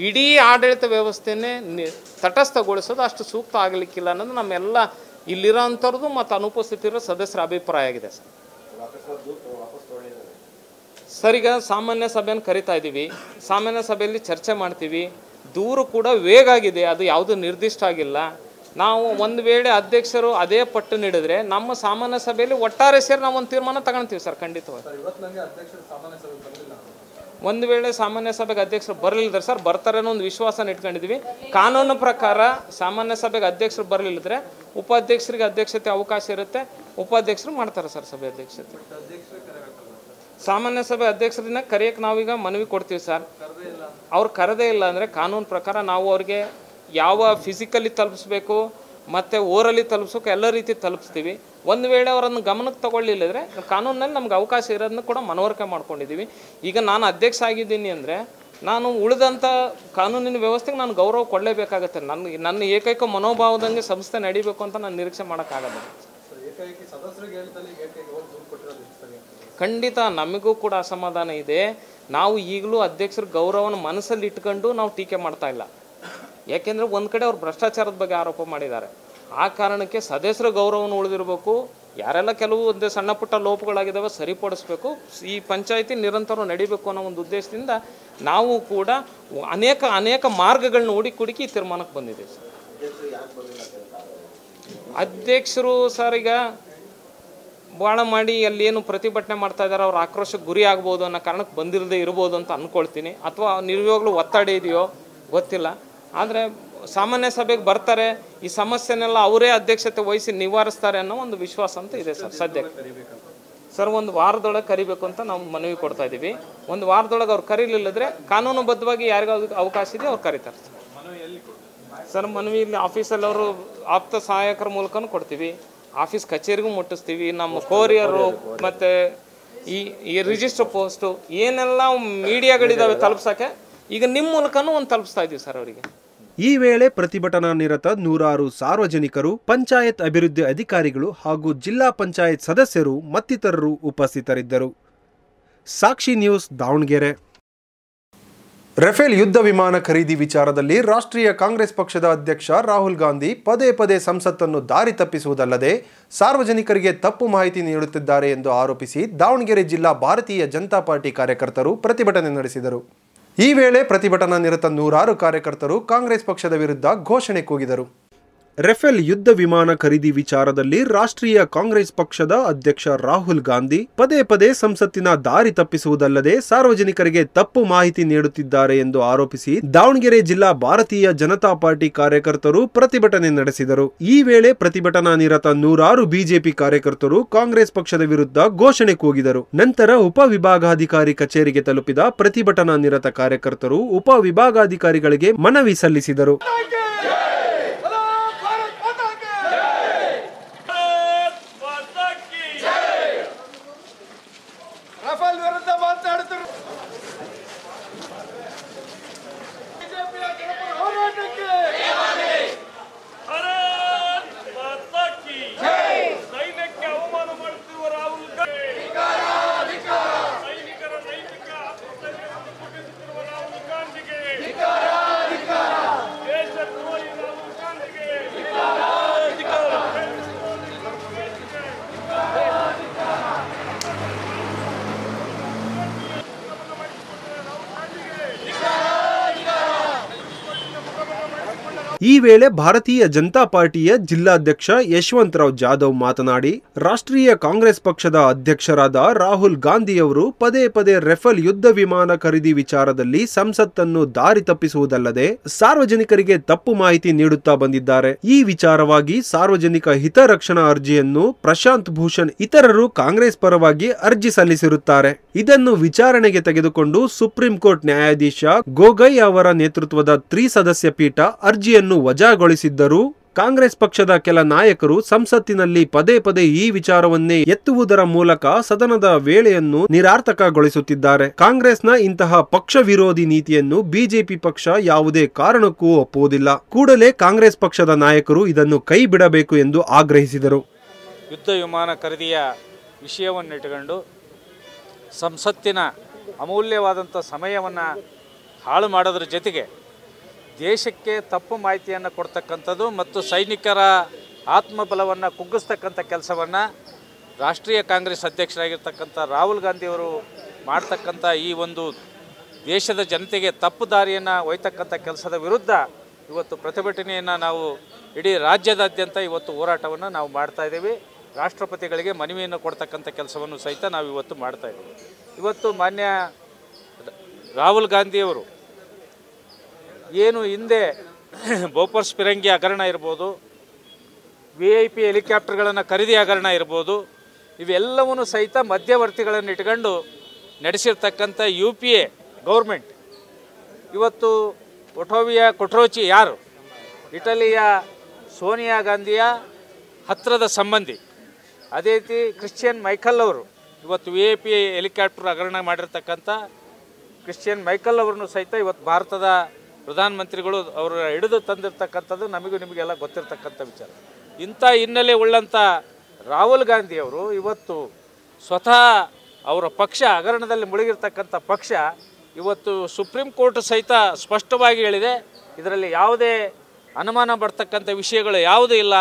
ಇಡೀ ಆಡಳಿತ ವ್ಯವಸ್ಥೆನೇ ತಟಸ್ಥಗೊಳಿಸೋದು ಅಷ್ಟು ಸೂಕ್ತ ಆಗಲಿಕ್ಕಿಲ್ಲ ಅನ್ನೋದು ನಮ್ಮೆಲ್ಲ ಇಲ್ಲಿರೋಂಥವ್ರದ್ದು ಮತ್ತು ಅನುಪಸ್ಥಿತಿರೋ ಸದಸ್ಯರ ಅಭಿಪ್ರಾಯ ಆಗಿದೆ ಸರ್. ಈಗ ಸಾಮಾನ್ಯ ಸಭೆಯನ್ನು ಕರಿತಾ ಇದ್ದೀವಿ, ಸಾಮಾನ್ಯ ಸಭೆಯಲ್ಲಿ ಚರ್ಚೆ ಮಾಡ್ತೀವಿ. ದೂರು ಕೂಡ ವೇಗ ಆಗಿದೆ, ಅದು ಯಾವುದು ನಿರ್ದಿಷ್ಟ ಆಗಿಲ್ಲ. ನಾವು ಒಂದು ವೇಳೆ ಅಧ್ಯಕ್ಷರು ಅದೇ ಪಟ್ಟು ನೀಡಿದ್ರೆ ನಮ್ಮ ಸಾಮಾನ್ಯ ಸಭೆಯಲ್ಲಿ ಒಟ್ಟಾರೆ ಸೇರಿ ನಾವು ಒಂದು ತೀರ್ಮಾನ ತಗೊಳ್ತೀವಿ ಸರ್, ಖಂಡಿತವಾಗಿ. ಒಂದು ವೇಳೆ ಸಾಮಾನ್ಯ ಸಭೆಗೆ ಅಧ್ಯಕ್ಷರು ಬರಲಿಲ್ಲದ್ರೆ ಸರ್, ಬರ್ತಾರೆ ಅನ್ನೋ ಒಂದು ವಿಶ್ವಾಸನ ಇಟ್ಕೊಂಡಿದ್ವಿ. ಕಾನೂನು ಪ್ರಕಾರ ಸಾಮಾನ್ಯ ಸಭೆಗೆ ಅಧ್ಯಕ್ಷರು ಬರಲಿಲ್ಲದ್ರೆ ಉಪಾಧ್ಯಕ್ಷರಿಗೆ ಅಧ್ಯಕ್ಷತೆ ಅವಕಾಶ ಇರುತ್ತೆ, ಉಪಾಧ್ಯಕ್ಷರು ಮಾಡ್ತಾರೆ ಸರ್ ಸಭೆ ಅಧ್ಯಕ್ಷತೆ. ಸಾಮಾನ್ಯ ಸಭೆ ಅಧ್ಯಕ್ಷರನ್ನ ಕರೆಯಕ್ಕೆ ನಾವೀಗ ಮನವಿ ಕೊಡ್ತೀವಿ ಸರ್. ಅವ್ರು ಕರೆದೇ ಇಲ್ಲ ಅಂದರೆ ಕಾನೂನು ಪ್ರಕಾರ ನಾವು ಅವ್ರಿಗೆ ಯಾವ ಫಿಸಿಕಲಿ ತಲುಪಿಸ್ಬೇಕು ಮತ್ತು ಓರಲಿ ತಲುಪಿಸೋಕೆ ಎಲ್ಲ ರೀತಿ ತಲುಪಿಸ್ತೀವಿ. ಒಂದು ವೇಳೆ ಅವರನ್ನು ಗಮನಕ್ಕೆ ತಗೊಳ್ಳಿಲ್ಲದ್ರೆ ಕಾನೂನಲ್ಲಿ ನಮ್ಗೆ ಅವಕಾಶ ಇರೋದನ್ನ ಕೂಡ ಮನವರಿಕೆ ಮಾಡ್ಕೊಂಡಿದ್ದೀವಿ. ಈಗ ನಾನು ಅಧ್ಯಕ್ಷ ಆಗಿದ್ದೀನಿ ಅಂದರೆ ನಾನು ಉಳಿದಂಥ ಕಾನೂನಿನ ವ್ಯವಸ್ಥೆಗೆ ನಾನು ಗೌರವ ಕೊಡಲೇಬೇಕಾಗತ್ತೆ. ನನ್ನ ಏಕೈಕ ಮನೋಭಾವದಂಗೆ ಸಂಸ್ಥೆ ನಡಿಬೇಕು ಅಂತ ನಾನು ನಿರೀಕ್ಷೆ ಮಾಡೋಕ್ಕಾಗಲ್ಲ. ಖಂಡಿತ ನಮಗೂ ಕೂಡ ಅಸಮಾಧಾನ ಇದೆ. ನಾವು ಈಗಲೂ ಅಧ್ಯಕ್ಷರ ಗೌರವನ ಮನಸ್ಸಲ್ಲಿ ಇಟ್ಕೊಂಡು ನಾವು ಟೀಕೆ ಮಾಡ್ತಾ ಇಲ್ಲ. ಯಾಕೆಂದರೆ ಒಂದು ಕಡೆ ಅವ್ರು ಭ್ರಷ್ಟಾಚಾರದ ಬಗ್ಗೆ ಆರೋಪ ಮಾಡಿದ್ದಾರೆ. ಆ ಕಾರಣಕ್ಕೆ ಸದಸ್ಯರ ಗೌರವವನ್ನು ಉಳಿದಿರಬೇಕು. ಯಾರೆಲ್ಲ ಕೆಲವು ಒಂದು ಸಣ್ಣ ಪುಟ್ಟ ಲೋಪಗಳಾಗಿದ್ದಾವೆ ಸರಿಪಡಿಸ್ಬೇಕು. ಈ ಪಂಚಾಯಿತಿ ನಿರಂತರ ನಡಿಬೇಕು ಅನ್ನೋ ಒಂದು ಉದ್ದೇಶದಿಂದ ನಾವು ಕೂಡ ಅನೇಕ ಮಾರ್ಗಗಳನ್ನ ಹುಡುಕಿ ಈ ತೀರ್ಮಾನಕ್ಕೆ ಬಂದಿದ್ದೀವಿ ಸರ್. ಅಧ್ಯಕ್ಷರು ಸರ್ ಈಗ ಭಾಳ ಮಾಡಿ ಅಲ್ಲಿ ಏನು ಪ್ರತಿಭಟನೆ ಮಾಡ್ತಾ ಇದ್ದಾರೆ, ಅವ್ರ ಆಕ್ರೋಶಕ್ಕೆ ಗುರಿ ಆಗ್ಬೋದು ಅನ್ನೋ ಕಾರಣಕ್ಕೆ ಬಂದಿರದೇ ಇರ್ಬೋದು ಅಂತ ಅಂದ್ಕೊಳ್ತೀನಿ. ಅಥವಾ ನಿಜವಾಗ್ಲೂ ಒತ್ತಡ ಇದೆಯೋ ಗೊತ್ತಿಲ್ಲ. ಆದರೆ ಸಾಮಾನ್ಯ ಸಭೆಗೆ ಬರ್ತಾರೆ, ಈ ಸಮಸ್ಯೆನೆಲ್ಲ ಅವರೇ ಅಧ್ಯಕ್ಷತೆ ವಹಿಸಿ ನಿವಾರಿಸ್ತಾರೆ ಅನ್ನೋ ಒಂದು ವಿಶ್ವಾಸ ಅಂತ ಇದೆ ಸರ್ ಸದ್ಯಕ್ಕೆ. ಸರ್ ಒಂದು ವಾರದೊಳಗೆ ಕರಿಬೇಕು ಅಂತ ನಾವು ಮನವಿ ಕೊಡ್ತಾ ಇದ್ದೀವಿ. ಒಂದು ವಾರದೊಳಗೆ ಅವ್ರು ಕರೀಲಿಲ್ಲದ್ರೆ ಕಾನೂನುಬದ್ಧವಾಗಿ ಯಾರಿಗಾದ್ರು ಅವಕಾಶ ಇದೆ ಅವ್ರು ಕರೀತಾರೆ ಸರ್. ಮನವಿ ಇಲ್ಲಿ ಆಫೀಸಲ್ಲಿ ಅವರು ಆಪ್ತ ಸಹಾಯಕರ ಮೂಲಕನೂ ಕೊಡ್ತೀವಿ, ಆಫೀಸ್ ಕಚೇರಿಗೂ ಮುಟ್ಟಿಸ್ತೀವಿ. ನಮ್ಮ ಕೋರಿಯರು ಮತ್ತು ಈ ರಿಜಿಸ್ಟರ್ ಪೋಸ್ಟು ಏನೆಲ್ಲ ಮೀಡಿಯಾಗಳಿದ್ದಾವೆ ತಲುಪ್ಸೋಕ್ಕೆ ಈಗ ನಿಮ್ಮ ಮೂಲಕನೂ ಒಂದು ತಲುಪಿಸ್ತಾ ಇದ್ದೀವಿ ಸರ್ ಅವರಿಗೆ.
ಈ ವೇಳೆ ಪ್ರತಿಭಟನಾ ನಿರತ ನೂರಾರು ಸಾರ್ವಜನಿಕರು, ಪಂಚಾಯತ್ ಅಭಿವೃದ್ಧಿ ಅಧಿಕಾರಿಗಳು ಹಾಗೂ ಜಿಲ್ಲಾ ಪಂಚಾಯತ್ ಸದಸ್ಯರು ಮತ್ತಿತರರು ಉಪಸ್ಥಿತರಿದ್ದರು. ಸಾಕ್ಷಿ ನ್ಯೂಸ್ ದಾವಣಗೆರೆ. ರಫೇಲ್ ಯುದ್ಧ ವಿಮಾನ ಖರೀದಿ ವಿಚಾರದಲ್ಲಿ ರಾಷ್ಟ್ರೀಯ ಕಾಂಗ್ರೆಸ್ ಪಕ್ಷದ ಅಧ್ಯಕ್ಷ ರಾಹುಲ್ ಗಾಂಧಿ ಪದೇ ಪದೇ ಸಂಸತ್ತನ್ನು ದಾರಿ ತಪ್ಪಿಸುವುದಲ್ಲದೆ ಸಾರ್ವಜನಿಕರಿಗೆ ತಪ್ಪು ಮಾಹಿತಿ ನೀಡುತ್ತಿದ್ದಾರೆ ಎಂದು ಆರೋಪಿಸಿ ದಾವಣಗೆರೆ ಜಿಲ್ಲಾ ಭಾರತೀಯ ಜನತಾ ಪಾರ್ಟಿ ಕಾರ್ಯಕರ್ತರು ಪ್ರತಿಭಟನೆ ನಡೆಸಿದರು. ಈ ವೇಳೆ ಪ್ರತಿಭಟನಾ ನಿರತ ನೂರಾರು ಕಾರ್ಯಕರ್ತರು ಕಾಂಗ್ರೆಸ್ ಪಕ್ಷದ ವಿರುದ್ಧ ಘೋಷಣೆ ಕೂಗಿದರು. ರಫೇಲ್ ಯುದ್ಧ ವಿಮಾನ ಖರೀದಿ ವಿಚಾರದಲ್ಲಿ ರಾಷ್ಟ್ರೀಯ ಕಾಂಗ್ರೆಸ್ ಪಕ್ಷದ ಅಧ್ಯಕ್ಷ ರಾಹುಲ್ ಗಾಂಧಿ ಪದೇ ಪದೇ ಸಂಸತ್ತಿನ ದಾರಿ ತಪ್ಪಿಸುವುದಲ್ಲದೆ ಸಾರ್ವಜನಿಕರಿಗೆ ತಪ್ಪು ಮಾಹಿತಿ ನೀಡುತ್ತಿದ್ದಾರೆ ಎಂದು ಆರೋಪಿಸಿ ದಾವಣಗೆರೆ ಜಿಲ್ಲಾ ಭಾರತೀಯ ಜನತಾ ಪಾರ್ಟಿ ಕಾರ್ಯಕರ್ತರು ಪ್ರತಿಭಟನೆ ನಡೆಸಿದರು. ಈ ವೇಳೆ ಪ್ರತಿಭಟನಾ ನಿರತ ನೂರಾರು ಬಿಜೆಪಿ ಕಾರ್ಯಕರ್ತರು ಕಾಂಗ್ರೆಸ್ ಪಕ್ಷದ ವಿರುದ್ಧ ಘೋಷಣೆ ಕೂಗಿದರು. ನಂತರ ಉಪವಿಭಾಗಾಧಿಕಾರಿ ಕಚೇರಿಗೆ ತಲುಪಿದ ಪ್ರತಿಭಟನಾ ನಿರತ ಕಾರ್ಯಕರ್ತರು ಉಪವಿಭಾಗಾಧಿಕಾರಿಗಳಿಗೆ ಮನವಿ ಸಲ್ಲಿಸಿದರು. ಈ ವೇಳೆ ಭಾರತೀಯ ಜನತಾ ಪಾರ್ಟಿಯ ಜಿಲ್ಲಾಧ್ಯಕ್ಷ ಯಶವಂತರಾವ್ ಜಾಧವ್ ಮಾತನಾಡಿ, ರಾಷ್ಟ್ರೀಯ ಕಾಂಗ್ರೆಸ್ ಪಕ್ಷದ ಅಧ್ಯಕ್ಷರಾದ ರಾಹುಲ್ ಗಾಂಧಿಯವರು ಪದೇ ಪದೇ ರಫೇಲ್ ಯುದ್ಧ ವಿಮಾನ ಖರೀದಿ ವಿಚಾರದಲ್ಲಿ ಸಂಸತ್ತನ್ನು ದಾರಿ ತಪ್ಪಿಸುವುದಲ್ಲದೆ ಸಾರ್ವಜನಿಕರಿಗೆ ತಪ್ಪು ಮಾಹಿತಿ ನೀಡುತ್ತಾ ಬಂದಿದ್ದಾರೆ. ಈ ವಿಚಾರವಾಗಿ ಸಾರ್ವಜನಿಕ ಹಿತರಕ್ಷಣಾ ಅರ್ಜಿಯನ್ನು ಪ್ರಶಾಂತ್ ಭೂಷಣ್ ಇತರರು ಕಾಂಗ್ರೆಸ್ ಪರವಾಗಿ ಅರ್ಜಿ ಸಲ್ಲಿಸಿರುತ್ತಾರೆ. ಇದನ್ನು ವಿಚಾರಣೆಗೆ ತೆಗೆದುಕೊಂಡು ಸುಪ್ರೀಂ ಕೋರ್ಟ್ ನ್ಯಾಯಾಧೀಶ ಗೋಗೊಯ್ ಅವರ ನೇತೃತ್ವದ ತ್ರಿಸದಸ್ಯ ಪೀಠ ಅರ್ಜಿಯನ್ನು ವಜಾಗೊಳಿಸಿದ್ದರೂ ಕಾಂಗ್ರೆಸ್ ಪಕ್ಷದ ಕೆಲ ನಾಯಕರು ಸಂಸತ್ತಿನಲ್ಲಿ ಪದೇ ಪದೇ ಈ ವಿಚಾರವನ್ನೇ ಎತ್ತುವುದರ ಮೂಲಕ ಸದನದ ವೇಳೆಯನ್ನು ನಿರಾರ್ಥಕಗೊಳಿಸುತ್ತಿದ್ದಾರೆ. ಕಾಂಗ್ರೆಸ್ನ ಇಂತಹ ಪಕ್ಷ ವಿರೋಧಿ ನೀತಿಯನ್ನು ಬಿಜೆಪಿ ಪಕ್ಷ ಯಾವುದೇ ಕಾರಣಕ್ಕೂ ಒಪ್ಪುವುದಿಲ್ಲ. ಕೂಡಲೇ ಕಾಂಗ್ರೆಸ್ ಪಕ್ಷದ ನಾಯಕರು ಇದನ್ನು ಕೈ ಬಿಡಬೇಕು ಎಂದು ಆಗ್ರಹಿಸಿದರು.
ಯುದ್ಧ ವಿಮಾನ ಖರೀದಿಯ ವಿಷಯವನ್ನಿಟ್ಟುಕೊಂಡು ಸಂಸತ್ತಿನ ಅಮೂಲ್ಯವಾದಂಥ ಸಮಯವನ್ನು ಹಾಳು ಮಾಡೋದ್ರ ಜೊತೆಗೆ ದೇಶಕ್ಕೆ ತಪ್ಪು ಮಾಹಿತಿಯನ್ನು ಕೊಡ್ತಕ್ಕಂಥದ್ದು ಮತ್ತು ಸೈನಿಕರ ಆತ್ಮಬಲವನ್ನು ಕುಗ್ಗಿಸ್ತಕ್ಕಂಥ ಕೆಲಸವನ್ನು ರಾಷ್ಟ್ರೀಯ ಕಾಂಗ್ರೆಸ್ ಅಧ್ಯಕ್ಷರಾಗಿರ್ತಕ್ಕಂಥ ರಾಹುಲ್ ಗಾಂಧಿಯವರು ಮಾಡ್ತಕ್ಕಂಥ ಈ ಒಂದು ದೇಶದ ಜನತೆಗೆ ತಪ್ಪು ದಾರಿಯನ್ನು ಒಯ್ತಕ್ಕಂಥ ಕೆಲಸದ ವಿರುದ್ಧ ಇವತ್ತು ಪ್ರತಿಭಟನೆಯನ್ನು ನಾವು ಇಡೀ ರಾಜ್ಯದಾದ್ಯಂತ ಇವತ್ತು ಹೋರಾಟವನ್ನು ನಾವು ಮಾಡ್ತಾಯಿದ್ದೀವಿ. ರಾಷ್ಟ್ರಪತಿಗಳಿಗೆ ಮನವಿಯನ್ನು ಕೊಡ್ತಕ್ಕಂಥ ಕೆಲಸವನ್ನು ಸಹಿತ ನಾವು ಇವತ್ತು ಮಾಡ್ತಾಯಿದ್ದೀವಿ. ಇವತ್ತು ಮಾನ್ಯ ರಾಹುಲ್ ಗಾಂಧಿಯವರು ಏನು ಹಿಂದೆ ಬೋಫೋರ್ಸ್ ಫಿರಂಗಿ ಹಗರಣ ಇರ್ಬೋದು, VIP ಹೆಲಿಕಾಪ್ಟರ್ಗಳನ್ನು ಖರೀದಿ ಹಗರಣ ಇರ್ಬೋದು, ಇವೆಲ್ಲವನ್ನೂ ಸಹಿತ ಮಧ್ಯವರ್ತಿಗಳನ್ನು ಇಟ್ಕೊಂಡು ನಡೆಸಿರ್ತಕ್ಕಂಥ UPA ಗೌರ್ಮೆಂಟ್ ಇವತ್ತು ಕೊಟ್ರೋಚಿ ಯಾರು ಇಟಲಿಯ ಸೋನಿಯಾ ಗಾಂಧಿಯ ಹತ್ತಿರದ ಸಂಬಂಧಿ, ಅದೇ ರೀತಿ ಕ್ರಿಶ್ಚಿಯನ್ ಮೈಕಲ್ ಅವರು ಇವತ್ತು VIP ಹೆಲಿಕಾಪ್ಟರ್ ಹಗರಣ ಮಾಡಿರ್ತಕ್ಕಂಥ ಕ್ರಿಶ್ಚಿಯನ್ ಮೈಕಲ್ ಅವರನ್ನು ಸಹಿತ ಇವತ್ತು ಭಾರತದ ಪ್ರಧಾನಮಂತ್ರಿಗಳು ಅವರು ಹಿಡಿದು ತಂದಿರ್ತಕ್ಕಂಥದ್ದು ನಿಮಗೆಲ್ಲ ಗೊತ್ತಿರ್ತಕ್ಕಂಥ ವಿಚಾರ. ಇಂಥ ಹಿನ್ನೆಲೆ ಉಳ್ಳಂಥ ರಾಹುಲ್ ಗಾಂಧಿಯವರು ಇವತ್ತು ಸ್ವತಃ ಅವರ ಪಕ್ಷ ಹಗರಣದಲ್ಲಿ ಮುಳುಗಿರ್ತಕ್ಕಂಥ ಪಕ್ಷ ಇವತ್ತು ಸುಪ್ರೀಂ ಕೋರ್ಟ್ ಸಹಿತ ಸ್ಪಷ್ಟವಾಗಿ ಹೇಳಿದೆ, ಇದರಲ್ಲಿ ಯಾವುದೇ ಅನುಮಾನ ಬರ್ತಕ್ಕಂಥ ವಿಷಯಗಳು ಯಾವುದೂ ಇಲ್ಲ,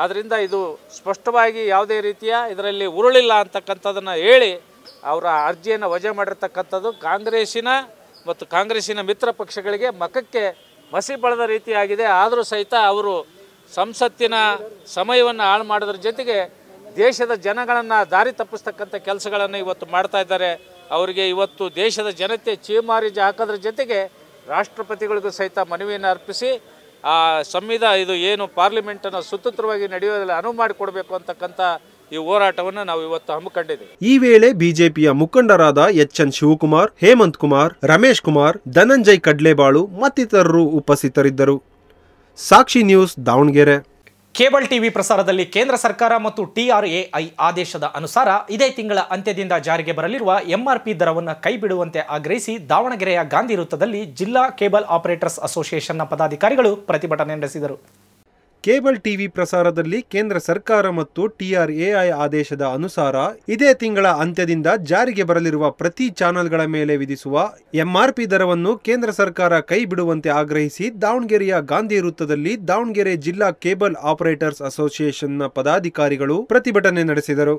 ಆದ್ದರಿಂದ ಇದು ಸ್ಪಷ್ಟವಾಗಿ ಯಾವುದೇ ರೀತಿಯ ಇದರಲ್ಲಿ ಉರುಳಿಲ್ಲ ಅಂತಕ್ಕಂಥದ್ದನ್ನು ಹೇಳಿ ಅವರ ಅರ್ಜಿಯನ್ನು ವಜಾ ಮಾಡಿರ್ತಕ್ಕಂಥದ್ದು ಕಾಂಗ್ರೆಸ್ಸಿನ ಮತ್ತು ಕಾಂಗ್ರೆಸ್ಸಿನ ಮಿತ್ರ ಪಕ್ಷಗಳಿಗೆ ಮಖಕ್ಕೆ ಮಸಿ ಬಳಿದ ರೀತಿಯಾಗಿದೆ. ಆದರೂ ಸಹಿತ ಅವರು ಸಂಸತ್ತಿನ ಸಮಯವನ್ನು ಹಾಳು ಮಾಡೋದ್ರ ಜೊತೆಗೆ ದೇಶದ ಜನಗಳನ್ನು ದಾರಿ ತಪ್ಪಿಸ್ತಕ್ಕಂಥ ಕೆಲಸಗಳನ್ನು ಇವತ್ತು ಮಾಡ್ತಾ ಇದ್ದಾರೆ. ಅವರಿಗೆ ಇವತ್ತು ದೇಶದ ಜನತೆ ಚೀಮಾರಿ ಹಾಕೋದ್ರ ಜೊತೆಗೆ ರಾಷ್ಟ್ರಪತಿಗಳಿಗೂ ಸಹಿತ ಮನವಿಯನ್ನು ಅರ್ಪಿಸಿ ಆ ಇದು ಏನು ಪಾರ್ಲಿಮೆಂಟನ್ನು ಸುಸೂತ್ರವಾಗಿ ನಡೆಯೋದ್ರಲ್ಲಿ ಅನುವು ಮಾಡಿಕೊಡ್ಬೇಕು ಅಂತಕ್ಕಂಥ ಈ ಹೋರಾಟವನ್ನು ನಾವು ಇವತ್ತು ಹಮ್ಮಿಕೊಂಡಿದ್ದೇವೆ.
ಈ ವೇಳೆ ಬಿಜೆಪಿಯ ಮುಖಂಡರಾದ HN ಶಿವಕುಮಾರ್, ಹೇಮಂತ್ ಕುಮಾರ್, ರಮೇಶ್ ಕುಮಾರ್, ಧನಂಜಯ್ ಕಡ್ಲೇಬಾಳು ಮತ್ತಿತರರು ಉಪಸ್ಥಿತರಿದ್ದರು. ಸಾಕ್ಷಿ ನ್ಯೂಸ್, ದಾವಣಗೆರೆ.
ಕೇಬಲ್ ಟಿವಿ ಪ್ರಸಾರದಲ್ಲಿ ಕೇಂದ್ರ ಸರ್ಕಾರ ಮತ್ತು TRAI ಆದೇಶದ ಅನುಸಾರ ಇದೇ ತಿಂಗಳ ಅಂತ್ಯದಿಂದ ಜಾರಿಗೆ ಬರಲಿರುವ MRP ದರವನ್ನು ಕೈಬಿಡುವಂತೆ ಆಗ್ರಹಿಸಿ ದಾವಣಗೆರೆಯ ಗಾಂಧಿ ವೃತ್ತದಲ್ಲಿ ಜಿಲ್ಲಾ ಕೇಬಲ್ ಆಪರೇಟರ್ಸ್ ಅಸೋಸಿಯೇಷನ್ನ ಪದಾಧಿಕಾರಿಗಳು ಪ್ರತಿಭಟನೆ ನಡೆಸಿದರು.
ಕೇಬಲ್ ಟಿವಿ ಪ್ರಸಾರದಲ್ಲಿ ಕೇಂದ್ರ ಸರ್ಕಾರ ಮತ್ತು TRAI ಆದೇಶದ ಅನುಸಾರ ಇದೇ ತಿಂಗಳ ಅಂತ್ಯದಿಂದ ಜಾರಿಗೆ ಬರಲಿರುವ ಪ್ರತಿ ಚಾನೆಲ್ಗಳ ಮೇಲೆ ವಿಧಿಸುವ MRP ದರವನ್ನು ಕೇಂದ್ರ ಸರ್ಕಾರ ಕೈ ಬಿಡುವಂತೆ ಆಗ್ರಹಿಸಿ ದಾವಣಗೆರೆಯ ಗಾಂಧಿ ವೃತ್ತದಲ್ಲಿ ದಾವಣಗೆರೆ ಜಿಲ್ಲಾ ಕೇಬಲ್ ಆಪರೇಟರ್ಸ್ ಅಸೋಸಿಯೇಷನ್ನ ಪದಾಧಿಕಾರಿಗಳು ಪ್ರತಿಭಟನೆ ನಡೆಸಿದರು.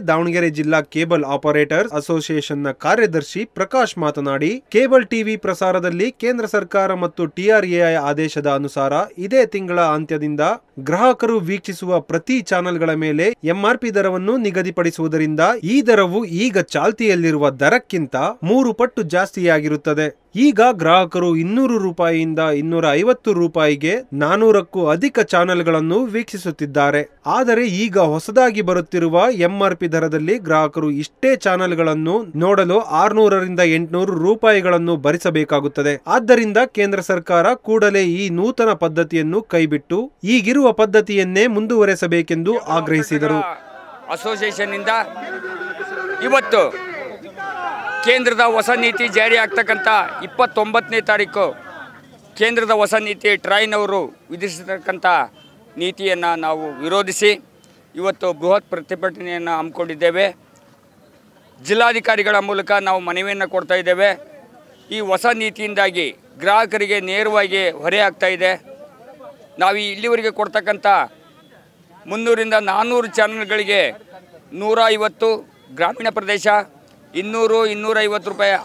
ದಾವಣಗೆರೆ ಜಿಲ್ಲಾ ಕೇಬಲ್ ಆಪರೇಟರ್ಸ್ ಅಸೋಸಿಯೇಷನ್ನ ಕಾರ್ಯದರ್ಶಿ ಪ್ರಕಾಶ್ ಮಾತನಾಡಿ, ಕೇಬಲ್ ಟಿವಿ ಪ್ರಸಾರದಲ್ಲಿ ಕೇಂದ್ರ ಸರ್ಕಾರ ಮತ್ತು TRAI ಆದೇಶದ ಅನುಸಾರ ಇದೇ ತಿಂಗಳ ಅಂತ್ಯದಿಂದ ಗ್ರಾಹಕರು ವೀಕ್ಷಿಸುವ ಪ್ರತಿ ಚಾನೆಲ್ಗಳ ಮೇಲೆ MRP ದರವನ್ನು ನಿಗದಿಪಡಿಸುವುದರಿಂದ ಈ ದರವು ಈಗ ಚಾಲ್ತಿಯಲ್ಲಿರುವ ದರಕ್ಕಿಂತ 3 ಪಟ್ಟು ಜಾಸ್ತಿಯಾಗಿರುತ್ತದೆ. ಈಗ ಗ್ರಾಹಕರು 200 ರೂಪಾಯಿಯಿಂದ 250 ರೂಪಾಯಿಗೆ 400ಕ್ಕೂ ಅಧಿಕ ಚಾನೆಲ್ಗಳನ್ನು ವೀಕ್ಷಿಸುತ್ತಿದ್ದಾರೆ. ಆದರೆ ಈಗ ಹೊಸದಾಗಿ ಬರುತ್ತಿರುವ MRP ದರದಲ್ಲಿ ಗ್ರಾಹಕರು ಇಷ್ಟೇ ಚಾನೆಲ್ಗಳನ್ನು ನೋಡಲು 600ರಿಂದ 800 ರೂಪಾಯಿಗಳನ್ನು ಭರಿಸಬೇಕಾಗುತ್ತದೆ. ಆದ್ದರಿಂದ ಕೇಂದ್ರ ಸರ್ಕಾರ ಕೂಡಲೇ ಈ ನೂತನ ಪದ್ಧತಿಯನ್ನು ಕೈಬಿಟ್ಟು ಈಗಿರುವ ಪದ್ಧತಿಯನ್ನೇ ಮುಂದುವರೆಸಬೇಕೆಂದು ಆಗ್ರಹಿಸಿದರು.
ಅಸೋಸಿಯೇಷನ್ ಇಂದ ಇವತ್ತು ಕೇಂದ್ರದ ಹೊಸ ನೀತಿ ಜಾರಿ ಆಗ್ತಕ್ಕಂಥ 29ನೇ ತಾರೀಕು ಕೇಂದ್ರದ ಹೊಸ ನೀತಿ ಟ್ರಾಯ್ನವರು ವಿಧಿಸಿರ್ತಕ್ಕಂಥ ನೀತಿಯನ್ನು ನಾವು ವಿರೋಧಿಸಿ ಇವತ್ತು ಬೃಹತ್ ಪ್ರತಿಭಟನೆಯನ್ನು ಹಮ್ಮಿಕೊಂಡಿದ್ದೇವೆ. ಜಿಲ್ಲಾಧಿಕಾರಿಗಳ ಮೂಲಕ ನಾವು ಮನವಿಯನ್ನು ಕೊಡ್ತಾ ಇದ್ದೇವೆ. ಈ ಹೊಸ ನೀತಿಯಿಂದಾಗಿ ಗ್ರಾಹಕರಿಗೆ ನೇರವಾಗಿ ಹೊರೆ ಆಗ್ತಾ ಇದೆ. ನಾವು ಇಲ್ಲಿವರೆಗೆ ಕೊಡ್ತಕ್ಕಂಥ 300ರಿಂದ 400 ಚಾನಲ್ಗಳಿಗೆ 150 ಗ್ರಾಮೀಣ ಪ್ರದೇಶ, 200-250 ರೂಪಾಯಿ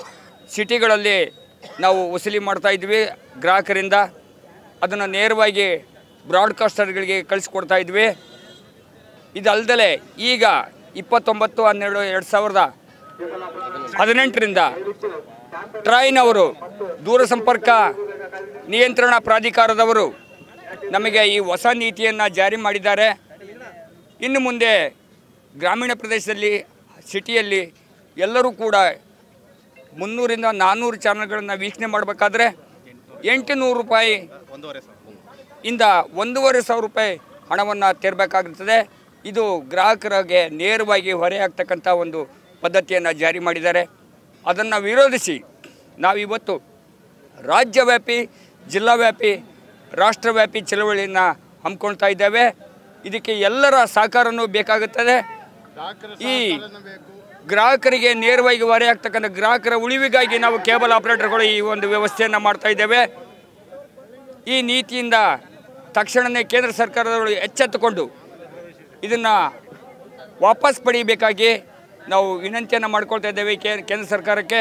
ಸಿಟಿಗಳಲ್ಲಿ ನಾವು ವಸೂಲಿ ಮಾಡ್ತಾಯಿದ್ವಿ ಗ್ರಾಹಕರಿಂದ. ಅದನ್ನು ನೇರವಾಗಿ ಬ್ರಾಡ್ಕಾಸ್ಟರ್ಗಳಿಗೆ ಕಳಿಸ್ಕೊಡ್ತಾ ಇದ್ವಿ. ಇದಲ್ಲದೆ ಈಗ 29/12/2018ರಿಂದ ಟ್ರಾಯ್ನವರು ದೂರಸಂಪರ್ಕ ನಿಯಂತ್ರಣ ಪ್ರಾಧಿಕಾರದವರು ನಮಗೆ ಈ ಹೊಸ ನೀತಿಯನ್ನು ಜಾರಿ ಮಾಡಿದ್ದಾರೆ. ಇನ್ನು ಮುಂದೆ ಗ್ರಾಮೀಣ ಪ್ರದೇಶದಲ್ಲಿ ಸಿಟಿಯಲ್ಲಿ ಎಲ್ಲರೂ ಕೂಡ 300ರಿಂದ 400 ಚಾನಲ್ಗಳನ್ನು ವೀಕ್ಷಣೆ ಮಾಡಬೇಕಾದ್ರೆ 800 ರೂಪಾಯಿ ಇಂದ 1,500 ರೂಪಾಯಿ ಹಣವನ್ನು ತೆರಬೇಕಾಗುತ್ತದೆ. ಇದು ಗ್ರಾಹಕರಿಗೆ ನೇರವಾಗಿ ಹೊರೆಯಾಗ್ತಕ್ಕಂಥ ಒಂದು ಪದ್ಧತಿಯನ್ನು ಜಾರಿ ಮಾಡಿದ್ದಾರೆ. ಅದನ್ನು ವಿರೋಧಿಸಿ ನಾವಿವತ್ತು ರಾಜ್ಯವ್ಯಾಪಿ, ಜಿಲ್ಲಾವ್ಯಾಪಿ, ರಾಷ್ಟ್ರವ್ಯಾಪಿ ಚಳವಳಿಯನ್ನು ಹಮ್ಮಿಕೊಳ್ತಾ ಇದ್ದೇವೆ. ಇದಕ್ಕೆ ಎಲ್ಲರ ಸಹಕಾರವೂ ಬೇಕಾಗುತ್ತದೆ. ಈ ಗ್ರಾಹಕರಿಗೆ ನೇರವಾಗಿ ಹೊರೆಯಾಗ್ತಕ್ಕಂಥ ಗ್ರಾಹಕರ ಉಳಿವಿಗಾಗಿ ನಾವು ಕೇಬಲ್ ಆಪರೇಟರ್ಗಳು ಈ ಒಂದು ವ್ಯವಸ್ಥೆಯನ್ನು ಮಾಡ್ತಾ ಇದ್ದೇವೆ. ಈ ನೀತಿಯಿಂದ ತಕ್ಷಣವೇ ಕೇಂದ್ರ ಸರ್ಕಾರದವರು ಎಚ್ಚೆತ್ತುಕೊಂಡು ಇದನ್ನು ವಾಪಸ್ ಪಡೆಯಬೇಕಾಗಿ ನಾವು ವಿನಂತಿಯನ್ನು ಮಾಡ್ಕೊಳ್ತಾ ಇದ್ದೇವೆ ಕೇಂದ್ರ ಸರ್ಕಾರಕ್ಕೆ.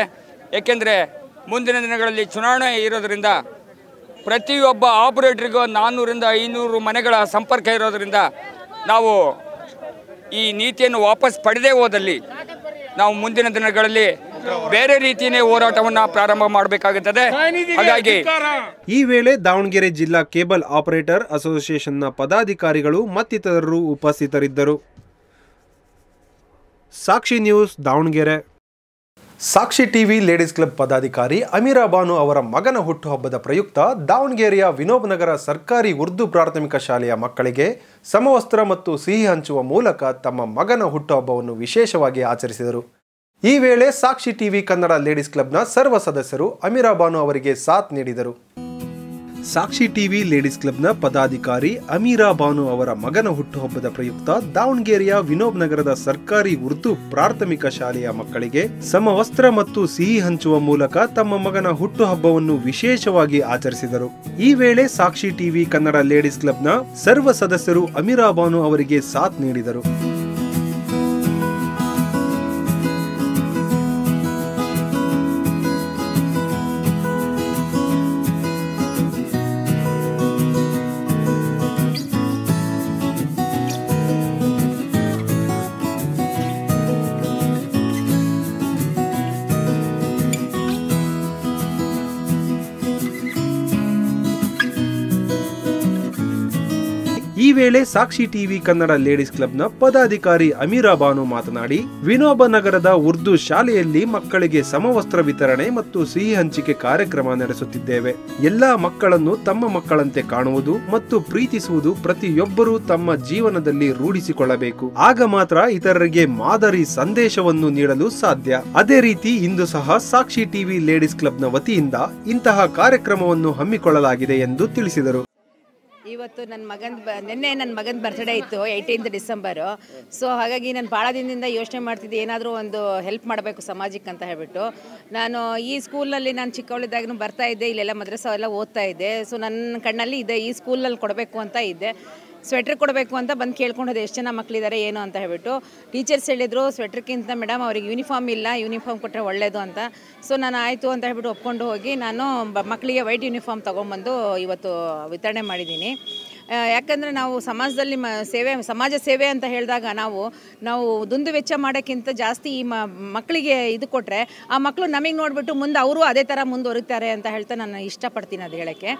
ಏಕೆಂದರೆ ಮುಂದಿನ ದಿನಗಳಲ್ಲಿ ಚುನಾವಣೆ ಇರೋದರಿಂದ ಪ್ರತಿಯೊಬ್ಬ ಆಪರೇಟರ್ಗೂ 400ರಿಂದ 500 ಮನೆಗಳ ಸಂಪರ್ಕ ಇರೋದರಿಂದ ನಾವು ಈ ನೀತಿಯನ್ನು ವಾಪಸ್ ಪಡೆದೇ ಹೋದಲ್ಲಿ ನಾವು ಮುಂದಿನ ದಿನಗಳಲ್ಲಿ ಬೇರೆ ರೀತಿಯೇ ಹೋರಾಟವನ್ನು ಪ್ರಾರಂಭ ಮಾಡಬೇಕಾಗುತ್ತದೆ. ಹಾಗಾಗಿ
ಈ ವೇಳೆ ದಾವಣಗೆರೆ ಜಿಲ್ಲಾ ಕೇಬಲ್ ಆಪರೇಟರ್ ಅಸೋಸಿಯೇಷನ್ನ ಪದಾಧಿಕಾರಿಗಳು ಮತ್ತಿತರರು ಉಪಸ್ಥಿತರಿದ್ದರು. ಸಾಕ್ಷಿ ನ್ಯೂಸ್ ದಾವಣಗೆರೆ. ಸಾಕ್ಷಿ TV ladies club ಪದಾಧಿಕಾರಿ Ameera Banu ಅವರ ಮಗನ ಹುಟ್ಟುಹಬ್ಬದ ಪ್ರಯುಕ್ತ ದಾವಣಗೆರೆಯ ವಿನೋಬ್ ನಗರ ಸರ್ಕಾರಿ ಉರ್ದು ಪ್ರಾಥಮಿಕ ಶಾಲೆಯ ಮಕ್ಕಳಿಗೆ ಸಮವಸ್ತ್ರ ಮತ್ತು ಸಿಹಿ ಹಂಚುವ ಮೂಲಕ ತಮ್ಮ ಮಗನ ಹುಟ್ಟುಹಬ್ಬವನ್ನು ವಿಶೇಷವಾಗಿ ಆಚರಿಸಿದರು. ಈ ವೇಳೆ ಸಾಕ್ಷಿ ಟಿವಿ ಕನ್ನಡ ಲೇಡೀಸ್ ಕ್ಲಬ್ನ ಸರ್ವ ಸದಸ್ಯರು ಅಮೀರಾ ಬಾನು ಅವರಿಗೆ ಸಾಥ್ ನೀಡಿದರು. ಸಾಕ್ಷಿ ಟಿವಿ ಲೇಡೀಸ್ ಕ್ಲಬ್ನ ಪದಾಧಿಕಾರಿ ಅಮೀರಾ ಬಾನು ಅವರ ಮಗನ ಹುಟ್ಟುಹಬ್ಬದ ಪ್ರಯುಕ್ತ ದಾವಣಗೆರೆಯ ವಿನೋಬ್ ನಗರದ ಸರ್ಕಾರಿ ಉರ್ದು ಪ್ರಾಥಮಿಕ ಶಾಲೆಯ ಮಕ್ಕಳಿಗೆ ಸಮವಸ್ತ್ರ ಮತ್ತು ಸಿಹಿ ಹಂಚುವ ಮೂಲಕ ತಮ್ಮ ಮಗನ ಹುಟ್ಟುಹಬ್ಬವನ್ನು ವಿಶೇಷವಾಗಿ ಆಚರಿಸಿದರು. ಈ ವೇಳೆ ಸಾಕ್ಷಿ ಟಿವಿ ಕನ್ನಡ ಲೇಡೀಸ್ ಕ್ಲಬ್ನ ಸರ್ವ ಸದಸ್ಯರು ಅಮೀರಾ ಬಾನು ಅವರಿಗೆ ಸಾಥ್ ನೀಡಿದರು. ಈ ವೇಳೆ ಸಾಕ್ಷಿ ಟಿವಿ ಕನ್ನಡ ಲೇಡೀಸ್ ಕ್ಲಬ್ನ ಪದಾಧಿಕಾರಿ ಅಮೀರಾ ಬಾನು ಮಾತನಾಡಿ, ವಿನೋಬ ನಗರದ ಉರ್ದು ಶಾಲೆಯಲ್ಲಿ ಮಕ್ಕಳಿಗೆ ಸಮವಸ್ತ್ರ ವಿತರಣೆ ಮತ್ತು ಸಿಹಿ ಹಂಚಿಕೆ ಕಾರ್ಯಕ್ರಮ ನಡೆಸುತ್ತಿದ್ದೇವೆ. ಎಲ್ಲಾ ಮಕ್ಕಳನ್ನು ತಮ್ಮ ಮಕ್ಕಳಂತೆ ಕಾಣುವುದು ಮತ್ತು ಪ್ರೀತಿಸುವುದು ಪ್ರತಿಯೊಬ್ಬರೂ ತಮ್ಮ ಜೀವನದಲ್ಲಿ ರೂಢಿಸಿಕೊಳ್ಳಬೇಕು. ಆಗ ಮಾತ್ರ ಇತರರಿಗೆ ಮಾದರಿ ಸಂದೇಶವನ್ನು ನೀಡಲು ಸಾಧ್ಯ. ಅದೇ ರೀತಿ ಇಂದು ಸಹ ಸಾಕ್ಷಿ ಟಿವಿ ಲೇಡೀಸ್ ಕ್ಲಬ್ನ ವತಿಯಿಂದ ಇಂತಹ ಕಾರ್ಯಕ್ರಮವನ್ನು ಹಮ್ಮಿಕೊಳ್ಳಲಾಗಿದೆ ಎಂದು ತಿಳಿಸಿದರು.
ಇವತ್ತು ನಿನ್ನೆ ನನ್ನ ಮಗನ ಬರ್ತ್ಡೇ ಇತ್ತು, 18 ಡಿಸೆಂಬರು. ಸೊ ಹಾಗಾಗಿ ನಾನು ಭಾಳ ದಿನದಿಂದ ಯೋಚನೆ ಮಾಡ್ತಿದ್ದೆ ಏನಾದರೂ ಒಂದು ಹೆಲ್ಪ್ ಮಾಡಬೇಕು ಸಮಾಜಕ್ಕೆ ಅಂತ ಹೇಳ್ಬಿಟ್ಟು. ನಾನು ಈ ಸ್ಕೂಲ್ನಲ್ಲಿ ನಾನು ಚಿಕ್ಕವಳಿದ್ದಾಗೂ ಬರ್ತಾ ಇದ್ದೆ, ಇಲ್ಲೆಲ್ಲ ಮದ್ರಸ ಎಲ್ಲ ಓದ್ತಾ ಇದ್ದೆ. ಸೊ ನನ್ನ ಕಣ್ಣಲ್ಲಿ ಇದೆ ಈ ಸ್ಕೂಲಲ್ಲಿ ಕೊಡಬೇಕು ಅಂತ ಇದ್ದೆ. ಸ್ವೆಟ್ರ್ ಕೊಡಬೇಕು ಅಂತ ಬಂದು ಕೇಳ್ಕೊಂಡೋದು ಎಷ್ಟು ಜನ ಮಕ್ಕಳಿದ್ದಾರೆ ಏನು ಅಂತ ಹೇಳ್ಬಿಟ್ಟು. ಟೀಚರ್ಸ್ ಹೇಳಿದರು ಸ್ವೆಟ್ರ್ಗಿಂತ ಮೇಡಮ್ ಅವ್ರಿಗೆ ಯೂನಿಫಾರ್ಮ್ ಇಲ್ಲ, ಯೂನಿಫಾರ್ಮ್ ಕೊಟ್ಟರೆ ಒಳ್ಳೆಯದು ಅಂತ. ಸೊ ನಾನು ಆಯಿತು ಅಂತ ಹೇಳ್ಬಿಟ್ಟು ಒಪ್ಕೊಂಡು ಹೋಗಿ ನಾನು ಮಕ್ಕಳಿಗೆ ವೈಟ್ ಯೂನಿಫಾರ್ಮ್ ತೊಗೊಂಬಂದು ಇವತ್ತು ವಿತರಣೆ ಮಾಡಿದ್ದೀನಿ. ಯಾಕಂದರೆ ನಾವು ಸಮಾಜದಲ್ಲಿ ಸಮಾಜ ಸೇವೆ ಅಂತ ಹೇಳಿದಾಗ ನಾವು ದುಂದು ವೆಚ್ಚ ಮಾಡೋಕ್ಕಿಂತ ಜಾಸ್ತಿ ಈ ಮಕ್ಕಳಿಗೆ ಇದು ಕೊಟ್ಟರೆ ಆ ಮಕ್ಕಳು ನಮಗೆ ನೋಡಿಬಿಟ್ಟು ಮುಂದೆ ಅವರು ಅದೇ ಥರ ಮುಂದುವರಿತಾರೆ ಅಂತ ಹೇಳ್ತಾ ನಾನು ಇಷ್ಟಪಡ್ತೀನಿ ಅದು ಹೇಳೋಕ್ಕೆ.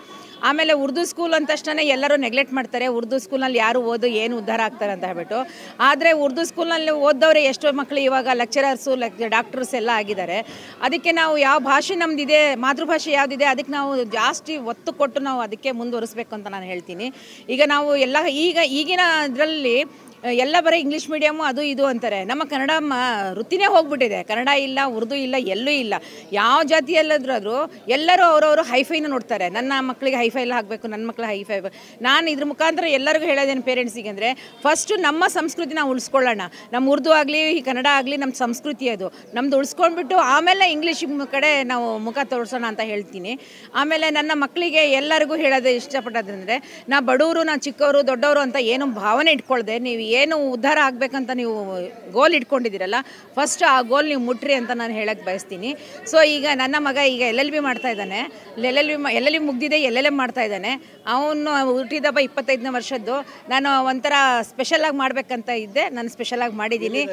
ಆಮೇಲೆ ಉರ್ದು ಸ್ಕೂಲ್ ಅಂತ ತಕ್ಷಣ ಎಲ್ಲರೂ ನೆಗ್ಲೆಕ್ಟ್ ಮಾಡ್ತಾರೆ, ಉರ್ದು ಸ್ಕೂಲ್ನಲ್ಲಿ ಯಾರು ಓದು ಏನು ಉದ್ಧಾರ ಆಗ್ತಾರೆ ಅಂತ ಹೇಳ್ಬಿಟ್ಟು. ಆದರೆ ಉರ್ದು ಸ್ಕೂಲ್ನಲ್ಲಿ ಓದೋರೆ ಎಷ್ಟೋ ಮಕ್ಕಳು ಇವಾಗ ಲೆಕ್ಚರರ್ಸು ಡಾಕ್ಟರ್ಸ್ ಎಲ್ಲ ಆಗಿದ್ದಾರೆ. ಅದಕ್ಕೆ ನಾವು ಯಾವ ಭಾಷೆ ನಮ್ಮದಿದೆ, ಮಾತೃಭಾಷೆ ಯಾವುದಿದೆ ಅದಕ್ಕೆ ನಾವು ಜಾಸ್ತಿ ಒತ್ತು ಕೊಟ್ಟು ನಾವು ಅದಕ್ಕೆ ಮುಂದುವರಿಸ್ಬೇಕು ಅಂತ ನಾನು ಹೇಳ್ತೀನಿ. ಈಗ ನಾವು ಈಗಿನ ಇದರಲ್ಲಿ ಎಲ್ಲ ಬರೀ ಇಂಗ್ಲೀಷ್ ಮೀಡಿಯಮ್ಮು ಅದು ಇದು ಅಂತಾರೆ. ನಮ್ಮ ಕನ್ನಡ ವೃತ್ತಿನೇ ಹೋಗ್ಬಿಟ್ಟಿದೆ. ಕನ್ನಡ ಇಲ್ಲ, ಉರ್ದು ಇಲ್ಲ, ಎಲ್ಲೂ ಇಲ್ಲ. ಯಾವ ಜಾತಿಯಲ್ಲಾದ್ರೂ ಎಲ್ಲರೂ ಅವರವರು ಹೈಫೈನ ನೋಡ್ತಾರೆ. ನನ್ನ ಮಕ್ಕಳಿಗೆ ಹೈಫೈ ಹಾಕಬೇಕು, ನನ್ನ ಮಕ್ಕಳಿಗೆ ಹೈಫೈ. ನಾನು ಇದ್ರ ಮುಖಾಂತರ ಎಲ್ಲರಿಗೂ ಹೇಳೋದೇನು ಪೇರೆಂಟ್ಸಿಗೆ ಅಂದರೆ, ಫಸ್ಟು ನಮ್ಮ ಸಂಸ್ಕೃತಿ ನಾವು ಉಳಿಸ್ಕೊಳ್ಳೋಣ. ನಮ್ಮ ಉರ್ದು ಆಗಲಿ ಕನ್ನಡ ಆಗಲಿ ನಮ್ಮ ಸಂಸ್ಕೃತಿ ಅದು ನಮ್ಮದು ಉಳಿಸ್ಕೊಂಡ್ಬಿಟ್ಟು ಆಮೇಲೆ ಇಂಗ್ಲೀಷ್ ಕಡೆ ನಾವು ಮುಖ ತೋರಿಸೋಣ ಅಂತ ಹೇಳ್ತೀನಿ. ಆಮೇಲೆ ನನ್ನ ಮಕ್ಕಳಿಗೆ ಎಲ್ಲರಿಗೂ ಹೇಳೋದು ಇಷ್ಟಪಟ್ಟದಂದರೆ, ನಾ ಬಡವರು, ನಾ ಚಿಕ್ಕವರು, ದೊಡ್ಡವರು ಅಂತ ಏನು ಭಾವನೆ ಇಟ್ಕೊಳ್ದೆ, ನೀವು ಏನು ಉದ್ಧಾರ ಆಗಬೇಕಂತ ನೀವು ಗೋಲ್ ಇಟ್ಕೊಂಡಿದ್ದೀರಲ್ಲ, ಫಸ್ಟ್ ಆ ಗೋಲ್ ನೀವು ಮುಟ್ರಿ ಅಂತ ನಾನು ಹೇಳಕ್ಕೆ ಬಯಸ್ತೀನಿ. ಸೊ ಈಗ ನನ್ನ ಮಗ ಈಗ LLB ಮಾಡ್ತಾ ಇದ್ದಾನೆ. LLB ಮುಗ್ದಿದೆ, LLM ಮಾಡ್ತಾ ಇದ್ದಾನೆ. ಅವನು ಹುಟ್ಟಿದಬ್ಬ 25ನೇ ವರ್ಷದ್ದು. ನಾನು ಒಂಥರ ಸ್ಪೆಷಲಾಗಿ ಮಾಡಬೇಕಂತ ಇದ್ದೆ, ನಾನು ಸ್ಪೆಷಲಾಗಿ ಮಾಡಿದ್ದೀನಿ.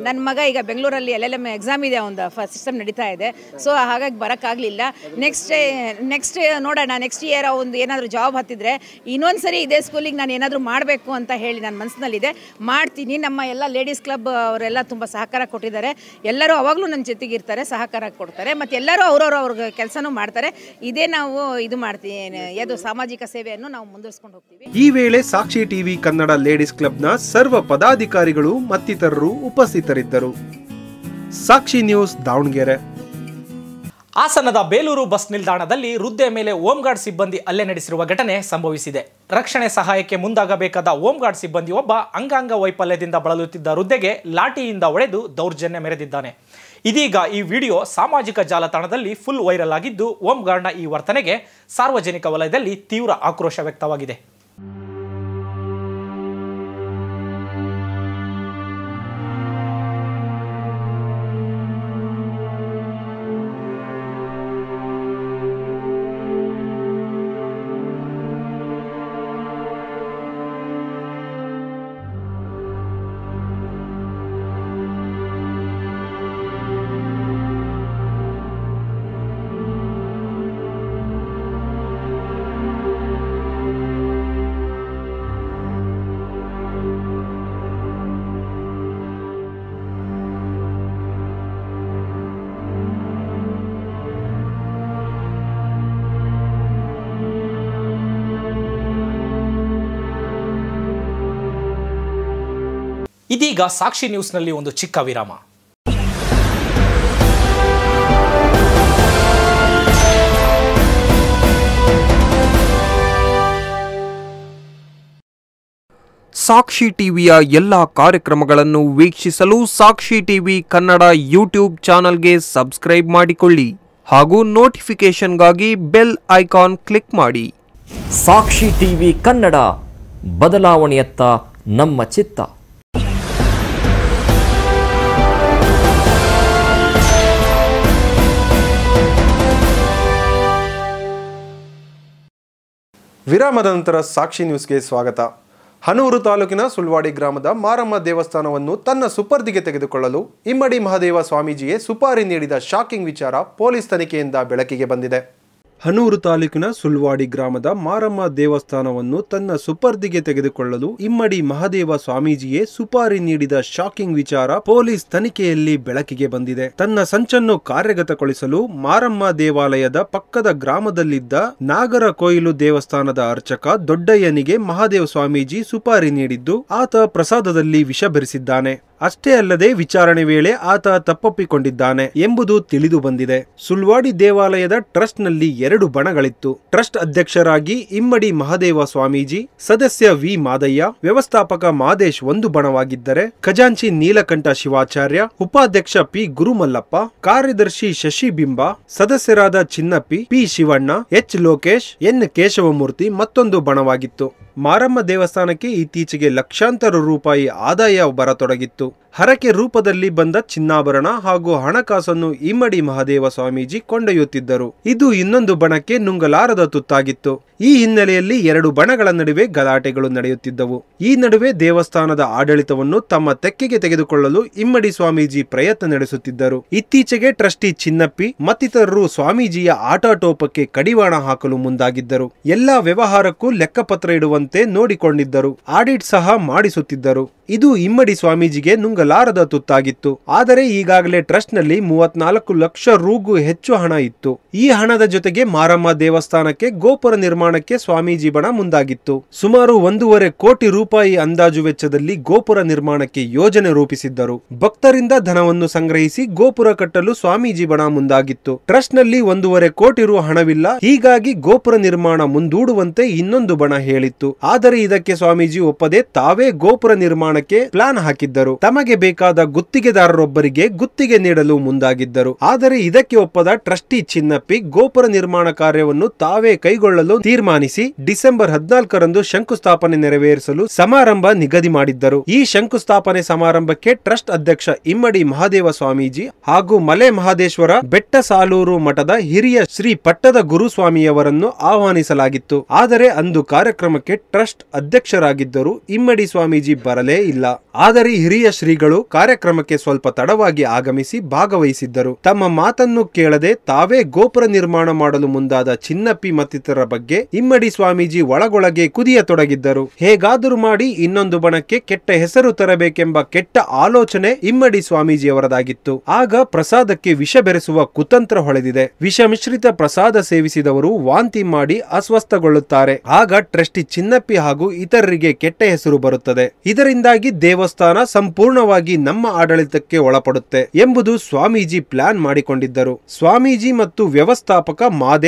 ನನ್ನ ಮಗ ಈಗ ಬೆಂಗಳೂರಲ್ಲಿ LLM ಎಕ್ಸಾಮ್ ಇದೆ, ಒಂದು ಫಸ್ಟ್ ಸಿಸ್ಟಮ್ ನಡೀತಾ ಇದೆ. ಸೊ ಹಾಗಾಗಿ ಬರೋಕ್ಕಾಗಲಿಲ್ಲ. ನೆಕ್ಸ್ಟ್ ನೋಡೋಣ, ನೆಕ್ಸ್ಟ್ ಇಯರ್ ಒಂದು ಏನಾದರೂ ಜಾಬ್ ಹತ್ತಿದ್ರೆ ಇನ್ನೊಂದು ಸರಿ ಇದೇ ಸ್ಕೂಲಿಗೆ ನಾನು ಏನಾದರೂ ಮಾಡಬೇಕು ಅಂತ ಹೇಳಿ ನನ್ನ ಮನಸ್ಸಿನಲ್ಲಿದೆ, ಮಾಡ್ತೀನಿ. ನಮ್ಮ ಎಲ್ಲ ಲೇಡೀಸ್ ಕ್ಲಬ್ ಅವರೆಲ್ಲ ತುಂಬ ಸಹಕಾರ ಕೊಟ್ಟಿದ್ದಾರೆ. ಎಲ್ಲರೂ ಅವಾಗಲೂ ನನ್ನ ಜೊತೆಗಿರ್ತಾರೆ, ಸಹಕಾರ ಕೊಡ್ತಾರೆ. ಮತ್ತು ಎಲ್ಲರೂ ಅವ್ರವ್ರ ಕೆಲಸನೂ ಮಾಡ್ತಾರೆ. ಇದೇ ನಾವು ಇದು ಮಾಡ್ತೀವಿ, ಯಾವುದು ಸಾಮಾಜಿಕ ಸೇವೆಯನ್ನು ನಾವು ಮುಂದುವರಿಸ್ಕೊಂಡು ಹೋಗ್ತೀವಿ.
ಈ ವೇಳೆ ಸಾಕ್ಷಿ ಟಿವಿ ಕನ್ನಡ ಲೇಡೀಸ್ ಕ್ಲಬ್ನ ಸರ್ವ ಪದಾಧಿಕಾರಿಗಳು ಮತ್ತಿತರರು ಉಪಸ್ಥಿತರಿದ್ದರು. ಸಾಕ್ಷಿ ನ್ಯೂಸ್ ದಾವಣಗೆರೆ.
ಹಾಸನದ ಬೇಲೂರು ಬಸ್ ನಿಲ್ದಾಣದಲ್ಲಿ ವೃದ್ಧೆ ಮೇಲೆ ಹೋಂಗಾರ್ಡ್ ಸಿಬ್ಬಂದಿ ಹಲ್ಲೆ ನಡೆಸಿರುವ ಘಟನೆ ಸಂಭವಿಸಿದೆ. ರಕ್ಷಣೆ ಸಹಾಯಕ್ಕೆ ಮುಂದಾಗಬೇಕಾದ ಹೋಂಗಾರ್ಡ್ ಸಿಬ್ಬಂದಿ ಒಬ್ಬ ಅಂಗಾಂಗ ವೈಫಲ್ಯದಿಂದ ಬಳಲುತ್ತಿದ್ದ ವೃದ್ಧೆಗೆ ಲಾಠಿಯಿಂದ ಹೊಡೆದು ದೌರ್ಜನ್ಯ ಮೆರೆದಿದ್ದಾನೆ. ಇದೀಗ ಈ ವಿಡಿಯೋ ಸಾಮಾಜಿಕ ಜಾಲತಾಣದಲ್ಲಿ ಫುಲ್ ವೈರಲ್ ಆಗಿದ್ದು, ಹೋಂಗಾರ್ಡ್ನ ಈ ವರ್ತನೆಗೆ ಸಾರ್ವಜನಿಕ ವಲಯದಲ್ಲಿ ತೀವ್ರ ಆಕ್ರೋಶ ವ್ಯಕ್ತವಾಗಿದೆ. ಇದೀಗ ಸಾಕ್ಷಿ ನ್ಯೂಸ್ನಲ್ಲಿ ಒಂದು ಚಿಕ್ಕ ವಿರಾಮ.
ಸಾಕ್ಷಿ ಟಿವಿಯ ಎಲ್ಲ ಕಾರ್ಯಕ್ರಮಗಳನ್ನು ವೀಕ್ಷಿಸಲು ಸಾಕ್ಷಿ ಟಿವಿ ಕನ್ನಡ ಯೂಟ್ಯೂಬ್ ಚಾನಲ್ಗೆ ಸಬ್ಸ್ಕ್ರೈಬ್ ಮಾಡಿಕೊಳ್ಳಿ ಹಾಗೂ ನೋಟಿಫಿಕೇಶನ್ಗಾಗಿ ಬೆಲ್ ಐಕಾನ್ ಕ್ಲಿಕ್ ಮಾಡಿ.
ಸಾಕ್ಷಿ ಟಿವಿ ಕನ್ನಡ, ಬದಲಾವಣೆಯತ್ತ ನಮ್ಮ ಚಿತ್ತ.
ವಿರಾಮದ ನಂತರ ಸಾಕ್ಷಿ ನ್ಯೂಸ್ಗೆ ಸ್ವಾಗತ. ಹನೂರು ತಾಲೂಕಿನ ಸುಳ್ವಾಡಿ ಗ್ರಾಮದ ಮಾರಮ್ಮ ದೇವಸ್ಥಾನವನ್ನು ತನ್ನ ಸುಪರ್ದಿಗೆ ತೆಗೆದುಕೊಳ್ಳಲು ಇಮ್ಮಡಿ ಮಹಾದೇವ ಸ್ವಾಮೀಜಿಗೆ ಸುಪಾರಿ ನೀಡಿದ ಶಾಕಿಂಗ್ ವಿಚಾರ ಪೊಲೀಸ್ ತನಿಖೆಯಿಂದ ಬೆಳಕಿಗೆ ಬಂದಿದೆ. ಹನೂರು ತಾಲೂಕಿನ ಸುಳ್ವಾಡಿ ಗ್ರಾಮದ ಮಾರಮ್ಮ ದೇವಸ್ಥಾನವನ್ನು ತನ್ನ ಸುಪರ್ದಿಗೆ ತೆಗೆದುಕೊಳ್ಳಲು ಇಮ್ಮಡಿ ಮಹಾದೇವ ಸ್ವಾಮೀಜಿಯೇ ಸುಪಾರಿ ನೀಡಿದ ಶಾಕಿಂಗ್ ವಿಚಾರ ಪೊಲೀಸ್ ತನಿಖೆಯಲ್ಲಿ ಬೆಳಕಿಗೆ ಬಂದಿದೆ. ತನ್ನ ಸಂಚನ್ನು ಕಾರ್ಯಗತಗೊಳಿಸಲು ಮಾರಮ್ಮ ದೇವಾಲಯದ ಪಕ್ಕದ ಗ್ರಾಮದಲ್ಲಿದ್ದ ನಾಗರ ಕೊಯ್ಲು ದೇವಸ್ಥಾನದ ಅರ್ಚಕ ದೊಡ್ಡಯ್ಯನಿಗೆ ಮಹಾದೇವ ಸ್ವಾಮೀಜಿ ಸುಪಾರಿ ನೀಡಿದ್ದು, ಆತ ಪ್ರಸಾದದಲ್ಲಿ ವಿಷ ಬೆರೆಸಿದ್ದಾನೆ. ಅಷ್ಟೇ ಅಲ್ಲದೆ ವಿಚಾರಣೆ ವೇಳೆ ಆತ ತಪ್ಪೊಪ್ಪಿಕೊಂಡಿದ್ದಾನೆ ಎಂಬುದು ತಿಳಿದು ಬಂದಿದೆ. ಸುಳ್ವಾಡಿ ದೇವಾಲಯದ ಟ್ರಸ್ಟ್ ನಲ್ಲಿ 2 ಬಣಗಳಿತ್ತು. ಟ್ರಸ್ಟ್ ಅಧ್ಯಕ್ಷರಾಗಿ ಇಮ್ಮಡಿ ಮಹಾದೇವ ಸ್ವಾಮೀಜಿ, ಸದಸ್ಯ ವಿ ಮಾದಯ್ಯ, ವ್ಯವಸ್ಥಾಪಕ ಮಾದೇಶ್ ಒಂದು ಬಣವಾಗಿದ್ದರೆ, ಖಜಾಂಚಿ ನೀಲಕಂಠ ಶಿವಾಚಾರ್ಯ, ಉಪಾಧ್ಯಕ್ಷ ಪಿ ಗುರುಮಲ್ಲಪ್ಪ, ಕಾರ್ಯದರ್ಶಿ ಶಶಿ ಬಿಂಬ, ಸದಸ್ಯರಾದ Chinnappi, P Shivanna, H Lokesh, N Keshavamurthy ಮತ್ತೊಂದು ಬಣವಾಗಿತ್ತು. ಮಾರಮ್ಮ ದೇವಸ್ಥಾನಕ್ಕೆ ಇತ್ತೀಚೆಗೆ ಲಕ್ಷಾಂತರ ರೂಪಾಯಿ ಆದಾಯ ಬರತೊಡಗಿತ್ತು. ಹರಕೆ ರೂಪದಲ್ಲಿ ಬಂದ ಚಿನ್ನಾಭರಣ ಹಾಗೂ ಹಣಕಾಸನ್ನು ಇಮ್ಮಡಿ ಮಹಾದೇವ ಸ್ವಾಮೀಜಿ ಕೊಂಡೊಯ್ಯುತ್ತಿದ್ದರು. ಇದು ಇನ್ನೊಂದು ಬಣಕ್ಕೆ ನುಂಗಲಾರದ ತುತ್ತಾಗಿತ್ತು. ಈ ಹಿನ್ನೆಲೆಯಲ್ಲಿ 2 ಬಣಗಳ ನಡುವೆ ಗಲಾಟೆಗಳು ನಡೆಯುತ್ತಿದ್ದವು. ಈ ನಡುವೆ ದೇವಸ್ಥಾನದ ಆಡಳಿತವನ್ನು ತಮ್ಮ ತೆಕ್ಕೆಗೆ ತೆಗೆದುಕೊಳ್ಳಲು ಇಮ್ಮಡಿ ಸ್ವಾಮೀಜಿ ಪ್ರಯತ್ನ ನಡೆಸುತ್ತಿದ್ದರು. ಇತ್ತೀಚೆಗೆ ಟ್ರಸ್ಟಿ ಚಿನ್ನಪ್ಪಿ ಮತ್ತಿತರರು ಸ್ವಾಮೀಜಿಯ ಆಟಾಟೋಪಕ್ಕೆ ಕಡಿವಾಣ ಹಾಕಲು ಮುಂದಾಗಿದ್ದರು. ಎಲ್ಲಾ ವ್ಯವಹಾರಕ್ಕೂ ಲೆಕ್ಕಪತ್ರ ಇಡುವಂತೆ ನೋಡಿಕೊಂಡಿದ್ದರು. ಆಡಿಟ್ ಸಹ ಮಾಡಿಸುತ್ತಿದ್ದರು. ಇದು ಇಮ್ಮಡಿ ಸ್ವಾಮೀಜಿಗೆ ನುಂಗಲಾರದ ತುತ್ತಾಗಿತ್ತು. ಆದರೆ ಈಗಾಗಲೇ ಟ್ರಸ್ಟ್ ನಲ್ಲಿ 34 ಲಕ್ಷ ರೂಗೂ ಹೆಚ್ಚು ಹಣ ಇತ್ತು. ಈ ಹಣದ ಜೊತೆಗೆ ಮಾರಮ್ಮ ದೇವಸ್ಥಾನಕ್ಕೆ ಗೋಪುರ ನಿರ್ಮಾಣಕ್ಕೆ ಸ್ವಾಮೀಜಿ ಬಣ ಮುಂದಾಗಿತ್ತು. ಸುಮಾರು 1.5 ಕೋಟಿ ರೂಪಾಯಿ ಅಂದಾಜು ವೆಚ್ಚದಲ್ಲಿ ಗೋಪುರ ನಿರ್ಮಾಣಕ್ಕೆ ಯೋಜನೆ ರೂಪಿಸಿದ್ದರು. ಭಕ್ತರಿಂದ ಧನವನ್ನು ಸಂಗ್ರಹಿಸಿ ಗೋಪುರ ಕಟ್ಟಲು ಸ್ವಾಮೀಜಿ ಬಣ ಮುಂದಾಗಿತ್ತು. ಟ್ರಸ್ಟ್ ನಲ್ಲಿ 1.5 ಕೋಟಿ ರು ಹಣವಿಲ್ಲ, ಹೀಗಾಗಿ ಗೋಪುರ ನಿರ್ಮಾಣ ಮುಂದೂಡುವಂತೆ ಇನ್ನೊಂದು ಬಣ ಹೇಳಿತ್ತು. ಆದರೆ ಇದಕ್ಕೆ ಸ್ವಾಮೀಜಿ ಒಪ್ಪದೆ ತಾವೇ ಗೋಪುರ ನಿರ್ಮಾಣಕ್ಕೆ ಪ್ಲಾನ್ ಹಾಕಿದ್ದರು. ತಮಗೆ ಬೇಕಾದ ಗುತ್ತಿಗೆದಾರರೊಬ್ಬರಿಗೆ ಗುತ್ತಿಗೆ ನೀಡಲು ಮುಂದಾಗಿದ್ದರು. ಆದರೆ ಇದಕ್ಕೆ ಒಪ್ಪದ ಟ್ರಸ್ಟಿ ಚಿನ್ನಪ್ಪಿ ಗೋಪುರ ನಿರ್ಮಾಣ ಕಾರ್ಯವನ್ನು ತಾವೇ ಕೈಗೊಳ್ಳಲು ತೀರ್ಮಾನಿಸಿ ಡಿಸೆಂಬರ್ 14ರಂದು ಶಂಕುಸ್ಥಾಪನೆ ನೆರವೇರಿಸಲು ಸಮಾರಂಭ ನಿಗದಿ ಮಾಡಿದ್ದರು. ಈ ಶಂಕುಸ್ಥಾಪನೆ ಸಮಾರಂಭಕ್ಕೆ ಟ್ರಸ್ಟ್ ಅಧ್ಯಕ್ಷ ಇಮ್ಮಡಿ ಮಹಾದೇವ ಸ್ವಾಮೀಜಿ ಹಾಗೂ ಮಲೆ ಮಹದೇಶ್ವರ ಬೆಟ್ಟ ಸಾಲೂರು ಮಠದ ಹಿರಿಯ ಶ್ರೀ ಪಟ್ಟದ ಗುರುಸ್ವಾಮಿಯವರನ್ನು ಆಹ್ವಾನಿಸಲಾಗಿತ್ತು. ಆದರೆ ಅಂದು ಕಾರ್ಯಕ್ರಮಕ್ಕೆ ಟ್ರಸ್ಟ್ ಅಧ್ಯಕ್ಷರಾಗಿದ್ದರು ಇಮ್ಮಡಿ ಸ್ವಾಮೀಜಿ ಬರಲೇ ಇಲ್ಲ. ಆದರೆ ಹಿರಿಯ ಶ್ರೀಗಳು ಕಾರ್ಯಕ್ರಮಕ್ಕೆ ಸ್ವಲ್ಪ ತಡವಾಗಿ ಆಗಮಿಸಿ ಭಾಗವಹಿಸಿದ್ದರು. ತಮ್ಮ ಮಾತನ್ನು ಕೇಳದೆ ತಾವೇ ಗೋಪುರ ನಿರ್ಮಾಣ ಮಾಡಲು ಮುಂದಾದ ಚಿನ್ನಪ್ಪಿ ಮತ್ತಿತರ ಬಗ್ಗೆ ಇಮ್ಮಡಿ ಸ್ವಾಮೀಜಿ ಒಳಗೊಳಗೆ ಕುದಿಯತೊಡಗಿದ್ದರು. ಹೇಗಾದರೂ ಮಾಡಿ ಇನ್ನೊಂದು ಬಣಕ್ಕೆ ಕೆಟ್ಟ ಹೆಸರು ತರಬೇಕೆಂಬ ಕೆಟ್ಟ ಆಲೋಚನೆ ಇಮ್ಮಡಿ ಸ್ವಾಮೀಜಿಯವರದಾಗಿತ್ತು. ಆಗ ಪ್ರಸಾದಕ್ಕೆ ವಿಷ ಬೆರೆಸುವ ಕುತಂತ್ರ ಹೊಳೆದಿದೆ. ವಿಷ ಮಿಶ್ರಿತ ಪ್ರಸಾದ ಸೇವಿಸಿದವರು ವಾಂತಿ ಮಾಡಿ ಅಸ್ವಸ್ಥಗೊಳ್ಳುತ್ತಾರೆ. ಆಗ ಟ್ರಸ್ಟಿ ಚಿನ್ನಪ್ಪಿ ಹಾಗೂ ಇತರರಿಗೆ ಕೆಟ್ಟ ಹೆಸರು ಬರುತ್ತದೆ. ಇದರಿಂದಾಗಿ ದೇವಸ್ಥಾನ ಸಂಪೂರ್ಣವಾಗಿ ನಮ್ಮ ಆಡಳಿತಕ್ಕೆ ಒಳಪಡುತ್ತೆ ಎಂಬುದು ಸ್ವಾಮೀಜಿ ಪ್ಲಾನ್ ಮಾಡಿಕೊಂಡಿದ್ದರು. ಸ್ವಾಮೀಜಿ ಮತ್ತು ವ್ಯವಸ್ಥಾಪಕ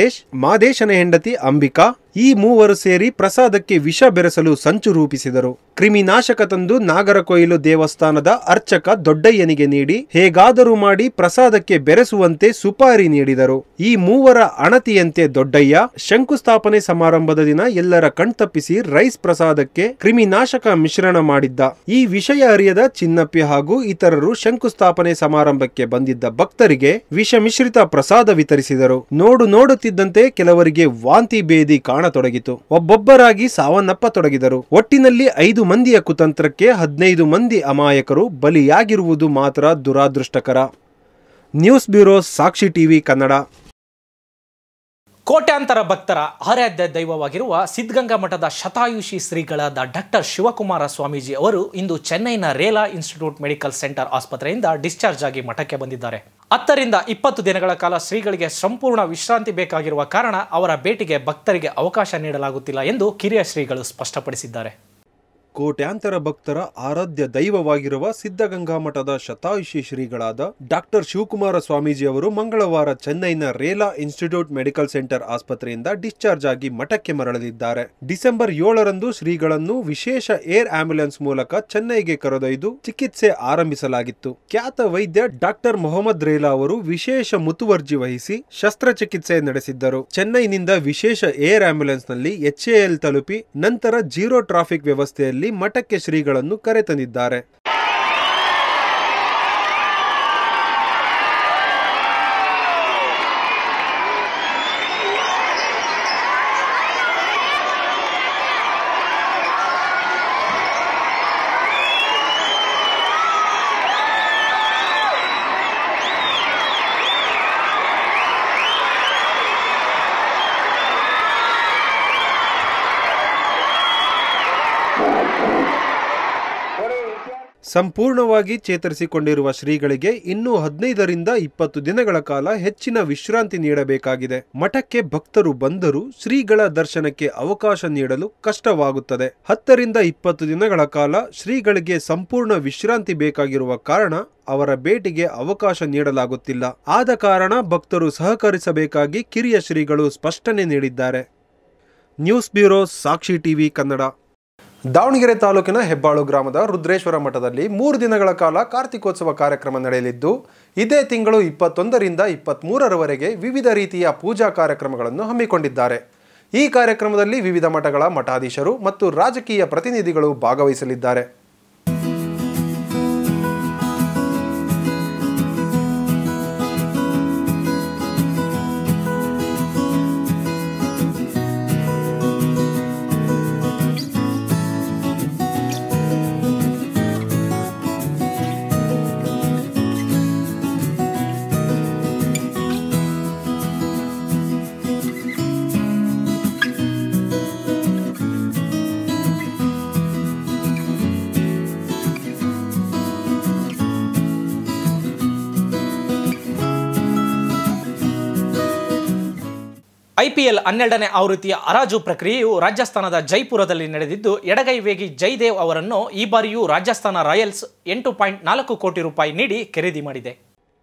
ಮಾದೇಶನ ಹೆಂಡತಿ ಅಂಬಿಕಾ ಈ ಮೂವರು ಸೇರಿ ಪ್ರಸಾದಕ್ಕೆ ವಿಷ ಬೆರೆಸಲು ಸಂಚು ರೂಪಿಸಿದರು. ಕ್ರಿಮಿನಾಶಕ ತಂದು ನಾಗರಕೊಯಿಲು ದೇವಸ್ಥಾನದ ಅರ್ಚಕ ದೊಡ್ಡಯ್ಯನಿಗೆ ನೀಡಿ ಹೇಗಾದರೂ ಮಾಡಿ ಪ್ರಸಾದಕ್ಕೆ ಬೆರೆಸುವಂತೆ ಸುಪಾರಿ ನೀಡಿದರು. ಈ ಮೂವರ ಅಣತಿಯಂತೆ ದೊಡ್ಡಯ್ಯ ಶಂಕುಸ್ಥಾಪನೆ ಸಮಾರಂಭದ ದಿನ ಎಲ್ಲರ ಕಣ್ತಪ್ಪಿಸಿ ರೈಸ್ ಪ್ರಸಾದಕ್ಕೆ ಕ್ರಿಮಿನಾಶಕ ಮಿಶ್ರಣ ಮಾಡಿದ್ದ. ಈ ವಿಷಯ ಅರಿಯದ ಚಿನ್ನಪ್ಪಿ ಹಾಗೂ ಇತರರು ಶಂಕುಸ್ಥಾಪನೆ ಸಮಾರಂಭಕ್ಕೆ ಬಂದಿದ್ದ ಭಕ್ತರಿಗೆ ವಿಷ ಮಿಶ್ರಿತ ಪ್ರಸಾದ ವಿತರಿಸಿದರು. ನೋಡುತ್ತಿದ್ದಂತೆ ಕೆಲವರಿಗೆ ವಾಂತಿ ಭೇದಿ ಕಾಣತೊಡಗಿತು. ಒಬ್ಬೊಬ್ಬರಾಗಿ ಸಾವನ್ನಪ್ಪತೊಡಗಿದರು. ಒಟ್ಟಿನಲ್ಲಿ 5 ಮಂದಿಯ ಕುತಂತ್ರಕ್ಕೆ 15 ಮಂದಿ ಅಮಾಯಕರು ಬಲಿಯಾಗಿರುವುದು ಮಾತ್ರ ದುರಾದೃಷ್ಟಕರ. News bureau, Sakshi TV Kannada.
ಕೋಟ್ಯಾಂತರ ಭಕ್ತರ ಆರಾಧ್ಯ ದೈವವಾಗಿರುವ ಸಿದ್ಧಗಂಗಾ ಮಠದ ಶತಾಯುಷಿ ಶ್ರೀಗಳಾದ ಡಾಕ್ಟರ್ ಶಿವಕುಮಾರ ಸ್ವಾಮೀಜಿ ಅವರು ಇಂದು ಚೆನ್ನೈನ ರೇಲಾ ಇನ್ಸ್ಟಿಟ್ಯೂಟ್ ಮೆಡಿಕಲ್ ಸೆಂಟರ್ ಆಸ್ಪತ್ರೆಯಿಂದ ಡಿಸ್ಚಾರ್ಜ್ ಆಗಿ ಮಠಕ್ಕೆ ಬಂದಿದ್ದಾರೆ. 10 ರಿಂದ 20 ದಿನಗಳ ಕಾಲ ಶ್ರೀಗಳಿಗೆ ಸಂಪೂರ್ಣ ವಿಶ್ರಾಂತಿ ಬೇಕಾಗಿರುವ ಕಾರಣ ಅವರ ಭೇಟಿಗೆ ಭಕ್ತರಿಗೆ ಅವಕಾಶ ನೀಡಲಾಗುತ್ತಿಲ್ಲ ಎಂದು ಕಿರಿಯ ಶ್ರೀಗಳು ಸ್ಪಷ್ಟಪಡಿಸಿದ್ದಾರೆ.
ಕೋಟ್ಯಾಂತರ ಭಕ್ತರ ಆರಾಧ್ಯ ದೈವವಾಗಿರುವ ಸಿದ್ಧಗಂಗಾ ಮಠದ ಶತಾಯುಷಿ ಶ್ರೀಗಳಾದ ಡಾಕ್ಟರ್ ಶಿವಕುಮಾರ ಸ್ವಾಮೀಜಿ ಅವರು ಮಂಗಳವಾರ ಚೆನ್ನೈನ ರೇಲಾ ಇನ್ಸ್ಟಿಟ್ಯೂಟ್ ಮೆಡಿಕಲ್ ಸೆಂಟರ್ ಆಸ್ಪತ್ರೆಯಿಂದ ಡಿಸ್ಚಾರ್ಜ್ ಆಗಿ ಮಠಕ್ಕೆ ಮರಳಲಿದ್ದಾರೆ. ಡಿಸೆಂಬರ್ 7ರಂದು ಶ್ರೀಗಳನ್ನು ವಿಶೇಷ ಏರ್ ಆಂಬ್ಯುಲೆನ್ಸ್ ಮೂಲಕ ಚೆನ್ನೈಗೆ ಕರೆದೊಯ್ದು ಚಿಕಿತ್ಸೆ ಆರಂಭಿಸಲಾಗಿತ್ತು. ಖ್ಯಾತ ವೈದ್ಯ ಡಾಕ್ಟರ್ ಮೊಹಮ್ಮದ್ ರೇಲಾ ಅವರು ವಿಶೇಷ ಮುತುವರ್ಜಿ ವಹಿಸಿ ಶಸ್ತ್ರಚಿಕಿತ್ಸೆ ನಡೆಸಿದ್ದರು. ಚೆನ್ನೈನಿಂದ ವಿಶೇಷ ಏರ್ ಆಂಬ್ಯುಲೆನ್ಸ್ ನಲ್ಲಿ HAL ತಲುಪಿ ನಂತರ ಜೀರೋ ಟ್ರಾಫಿಕ್ ವ್ಯವಸ್ಥೆಯಲ್ಲಿ ಮಠಕ್ಕೆ ಶ್ರೀಗಳನ್ನು ಕರೆತಂದಿದ್ದಾರೆ. ಸಂಪೂರ್ಣವಾಗಿ ಚೇತರಿಸಿಕೊಂಡಿರುವ ಶ್ರೀಗಳಿಗೆ ಇನ್ನೂ 15 ರಿಂದ 20 ದಿನಗಳ ಕಾಲ ಹೆಚ್ಚಿನ ವಿಶ್ರಾಂತಿ ನೀಡಬೇಕಾಗಿದೆ. ಮಠಕ್ಕೆ ಭಕ್ತರು ಬಂದರೂ ಶ್ರೀಗಳ ದರ್ಶನಕ್ಕೆ ಅವಕಾಶ ನೀಡಲು ಕಷ್ಟವಾಗುತ್ತದೆ. 10 ರಿಂದ 20 ದಿನಗಳ ಕಾಲ ಶ್ರೀಗಳಿಗೆ ಸಂಪೂರ್ಣ ವಿಶ್ರಾಂತಿ ಬೇಕಾಗಿರುವ ಕಾರಣ ಅವರ ಭೇಟಿಗೆ ಅವಕಾಶ ನೀಡಲಾಗುತ್ತಿಲ್ಲ. ಆದ ಕಾರಣ ಭಕ್ತರು ಸಹಕರಿಸಬೇಕಾಗಿ ಕಿರಿಯ ಶ್ರೀಗಳು ಸ್ಪಷ್ಟನೆ ನೀಡಿದ್ದಾರೆ. News bureau, Sakshi TV Kannada. Davanagere ತಾಲೂಕಿನ ಹೆಬ್ಬಾಳು ಗ್ರಾಮದ ರುದ್ರೇಶ್ವರ ಮಠದಲ್ಲಿ 3 ದಿನಗಳ ಕಾಲ ಕಾರ್ತಿಕೋತ್ಸವ ಕಾರ್ಯಕ್ರಮ ನಡೆಯಲಿದ್ದು, ಇದೇ ತಿಂಗಳು 21 ರಿಂದ 23ರವರೆಗೆ ವಿವಿಧ ರೀತಿಯ ಪೂಜಾ ಕಾರ್ಯಕ್ರಮಗಳನ್ನು ಹಮ್ಮಿಕೊಂಡಿದ್ದಾರೆ. ಈ ಕಾರ್ಯಕ್ರಮದಲ್ಲಿ ವಿವಿಧ ಮಠಗಳ ಮಠಾಧೀಶರು ಮತ್ತು ರಾಜಕೀಯ ಪ್ರತಿನಿಧಿಗಳು ಭಾಗವಹಿಸಲಿದ್ದಾರೆ.
IPL 12ನೇ ಆವೃತ್ತಿಯ ಹರಾಜು ಪ್ರಕ್ರಿಯೆಯು ರಾಜಸ್ಥಾನದ ಜೈಪುರದಲ್ಲಿ ನಡೆದಿದ್ದು ಎಡಗೈ ವೇಗಿ ಜೈದೇವ್ ಅವರನ್ನು ಈ ಬಾರಿಯೂ ರಾಜಸ್ಥಾನ ರಾಯಲ್ಸ್ 8.4 ಕೋಟಿ ರೂಪಾಯಿ ನೀಡಿ ಖರೀದಿ ಮಾಡಿದೆ.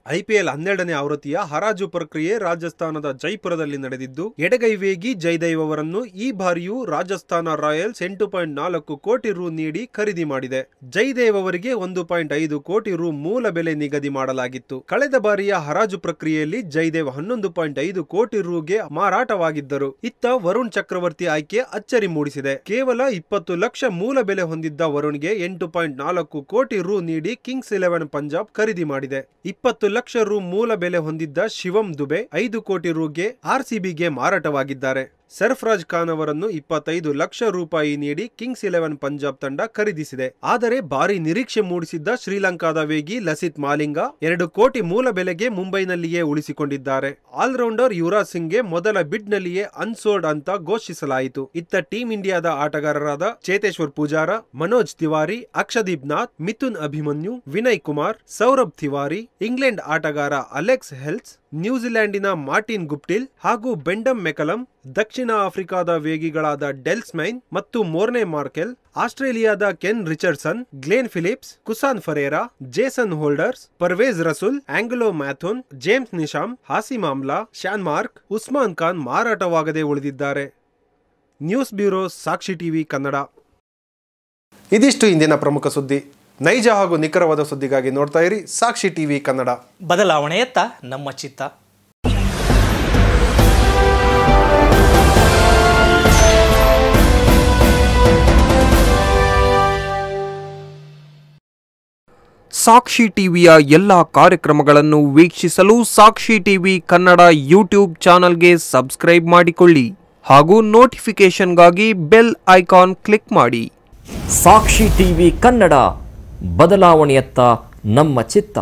IPL 12ನೇ ಆವೃತ್ತಿಯ ಹರಾಜು ಪ್ರಕ್ರಿಯೆ ರಾಜಸ್ಥಾನದ ಜೈಪುರದಲ್ಲಿ ನಡೆದಿದ್ದು ಎಡಗೈ ವೇಗಿ ಜೈದೇವ್ ಅವರನ್ನು ಈ ಬಾರಿಯೂ ರಾಜಸ್ಥಾನ ರಾಯಲ್ಸ್ 8.4 ಕೋಟಿ ರು ನೀಡಿ ಖರೀದಿ ಮಾಡಿದೆ. ಜೈದೇವ್ ಅವರಿಗೆ 1.5 ಕೋಟಿ ರು ಮೂಲ ಬೆಲೆ ನಿಗದಿ ಮಾಡಲಾಗಿತ್ತು. ಕಳೆದ ಬಾರಿಯ ಹರಾಜು ಪ್ರಕ್ರಿಯೆಯಲ್ಲಿ ಜೈದೇವ್ 11.5 ಕೋಟಿ ರುಗೆ ಮಾರಾಟವಾಗಿದ್ದರು. ಇತ್ತ ವರುಣ್ ಚಕ್ರವರ್ತಿ ಆಯ್ಕೆ ಅಚ್ಚರಿ ಮೂಡಿಸಿದೆ. ಕೇವಲ 20 ಲಕ್ಷ ಮೂಲ ಬೆಲೆ ಹೊಂದಿದ್ದ ವರುಣ್ಗೆ 8.4 ಕೋಟಿ ರು ನೀಡಿ ಕಿಂಗ್ಸ್ 11 ಪಂಜಾಬ್ ಖರೀದಿ ಮಾಡಿದೆ. 20 ಲಕ್ಷ ರು ಮೂಲ ಬೆಲೆ ಹೊಂದಿದ್ದ ಶಿವಂ ದುಬೆ 5 ಕೋಟಿ ರುಗೆ RCBಗೆ ಮಾರಾಟವಾಗಿದ್ದಾರೆ. ಸರ್ಫರಾಜ್ ಖಾನ್ ಅವರನ್ನು 25 ಲಕ್ಷ ರೂಪಾಯಿ ನೀಡಿ ಕಿಂಗ್ಸ್ 11 ಪಂಜಾಬ್ ತಂಡ ಖರೀದಿಸಿದೆ. ಆದರೆ ಭಾರಿ ನಿರೀಕ್ಷೆ ಮೂಡಿಸಿದ್ದ ಶ್ರೀಲಂಕಾದ ವೇಗಿ ಲಸಿತ್ ಮಾಲಿಂಗ 2 ಕೋಟಿ ಮೂಲ ಬೆಲೆಗೆ ಮುಂಬೈನಲ್ಲಿಯೇ ಉಳಿಸಿಕೊಂಡಿದ್ದಾರೆ. ಆಲ್ರೌಂಡರ್ ಯುವರಾಜ್ ಸಿಂಗ್ಗೆ ಮೊದಲ ಬಿಡ್ನಲ್ಲಿಯೇ ಅನ್ಸೋಲ್ಡ್ ಅಂತ ಘೋಷಿಸಲಾಯಿತು. ಇತ್ತ ಟೀಂ ಇಂಡಿಯಾದ ಆಟಗಾರರಾದ ಚೇತೇಶ್ವರ್ ಪೂಜಾರ, ಮನೋಜ್ ತಿವಾರಿ, ಅಕ್ಷದೀಪ್ ನಾಥ್, ಮಿಥುನ್ ಅಭಿಮನ್ಯು, ವಿನಯ್ ಕುಮಾರ್, ಸೌರಭ್ ತಿವಾರಿ, ಇಂಗ್ಲೆಂಡ್ ಆಟಗಾರ ಅಲೆಕ್ಸ್ ಹೆಲ್ಸ್, ನ್ಯೂಜಿಲೆಂಡಿನ ಮಾರ್ಟಿನ್ ಗುಪ್ಟಿಲ್ ಹಾಗೂ ಬೆಂಡಮ್ ಮೆಕಲಂ, ದಕ್ಷಿಣ ಆಫ್ರಿಕಾದ ವೇಗಿಗಳಾದ ಡೆಲ್ಸ್ಮೈನ್ ಮತ್ತು ಮೋರ್ನೆ ಮಾರ್ಕೆಲ್, ಆಸ್ಟ್ರೇಲಿಯಾದ Kane Richardson, Glenn Phillips, Kusal Perera, Jason Holders, Parvez Rasool, Angelo Mathews, James Neesham, Hashim Amla, Shaun Marsh, Usman Khan ಮಾರಾಟವಾಗದೆ ಉಳಿದಿದ್ದಾರೆ. News bureau, Sakshi TV Kannada. ಇದಿಷ್ಟು ಇಂದಿನ ಪ್ರಮುಖ ಸುದ್ದಿ. ನೈಜ ಹಾಗೂ ನಿಖರವಾದ ಸುದ್ದಿಗಾಗಿ ನೋಡ್ತಾ ಇರಿ ಸಾಕ್ಷಿ ಟಿವಿ ಕನ್ನಡ.
ಬದಲಾವಣೆಯತ್ತ ನಮ್ಮ ಚಿತ್ತ.
ಸಾಕ್ಷಿ ಟಿವಿಯ ಎಲ್ಲ ಕಾರ್ಯಕ್ರಮಗಳನ್ನು ವೀಕ್ಷಿಸಲು ಸಾಕ್ಷಿ ಟಿವಿ ಕನ್ನಡ ಯೂಟ್ಯೂಬ್ ಚಾನಲ್ಗೆ ಸಬ್ಸ್ಕ್ರೈಬ್ ಮಾಡಿಕೊಳ್ಳಿ ಹಾಗೂ ನೋಟಿಫಿಕೇಶನ್ಗಾಗಿ ಬೆಲ್ ಐಕಾನ್ ಕ್ಲಿಕ್ ಮಾಡಿ.
ಸಾಕ್ಷಿ ಟಿವಿ ಕನ್ನಡ, ಬದಲಾವಣೆಯತ್ತ ನಮ್ಮ ಚಿತ್ತ.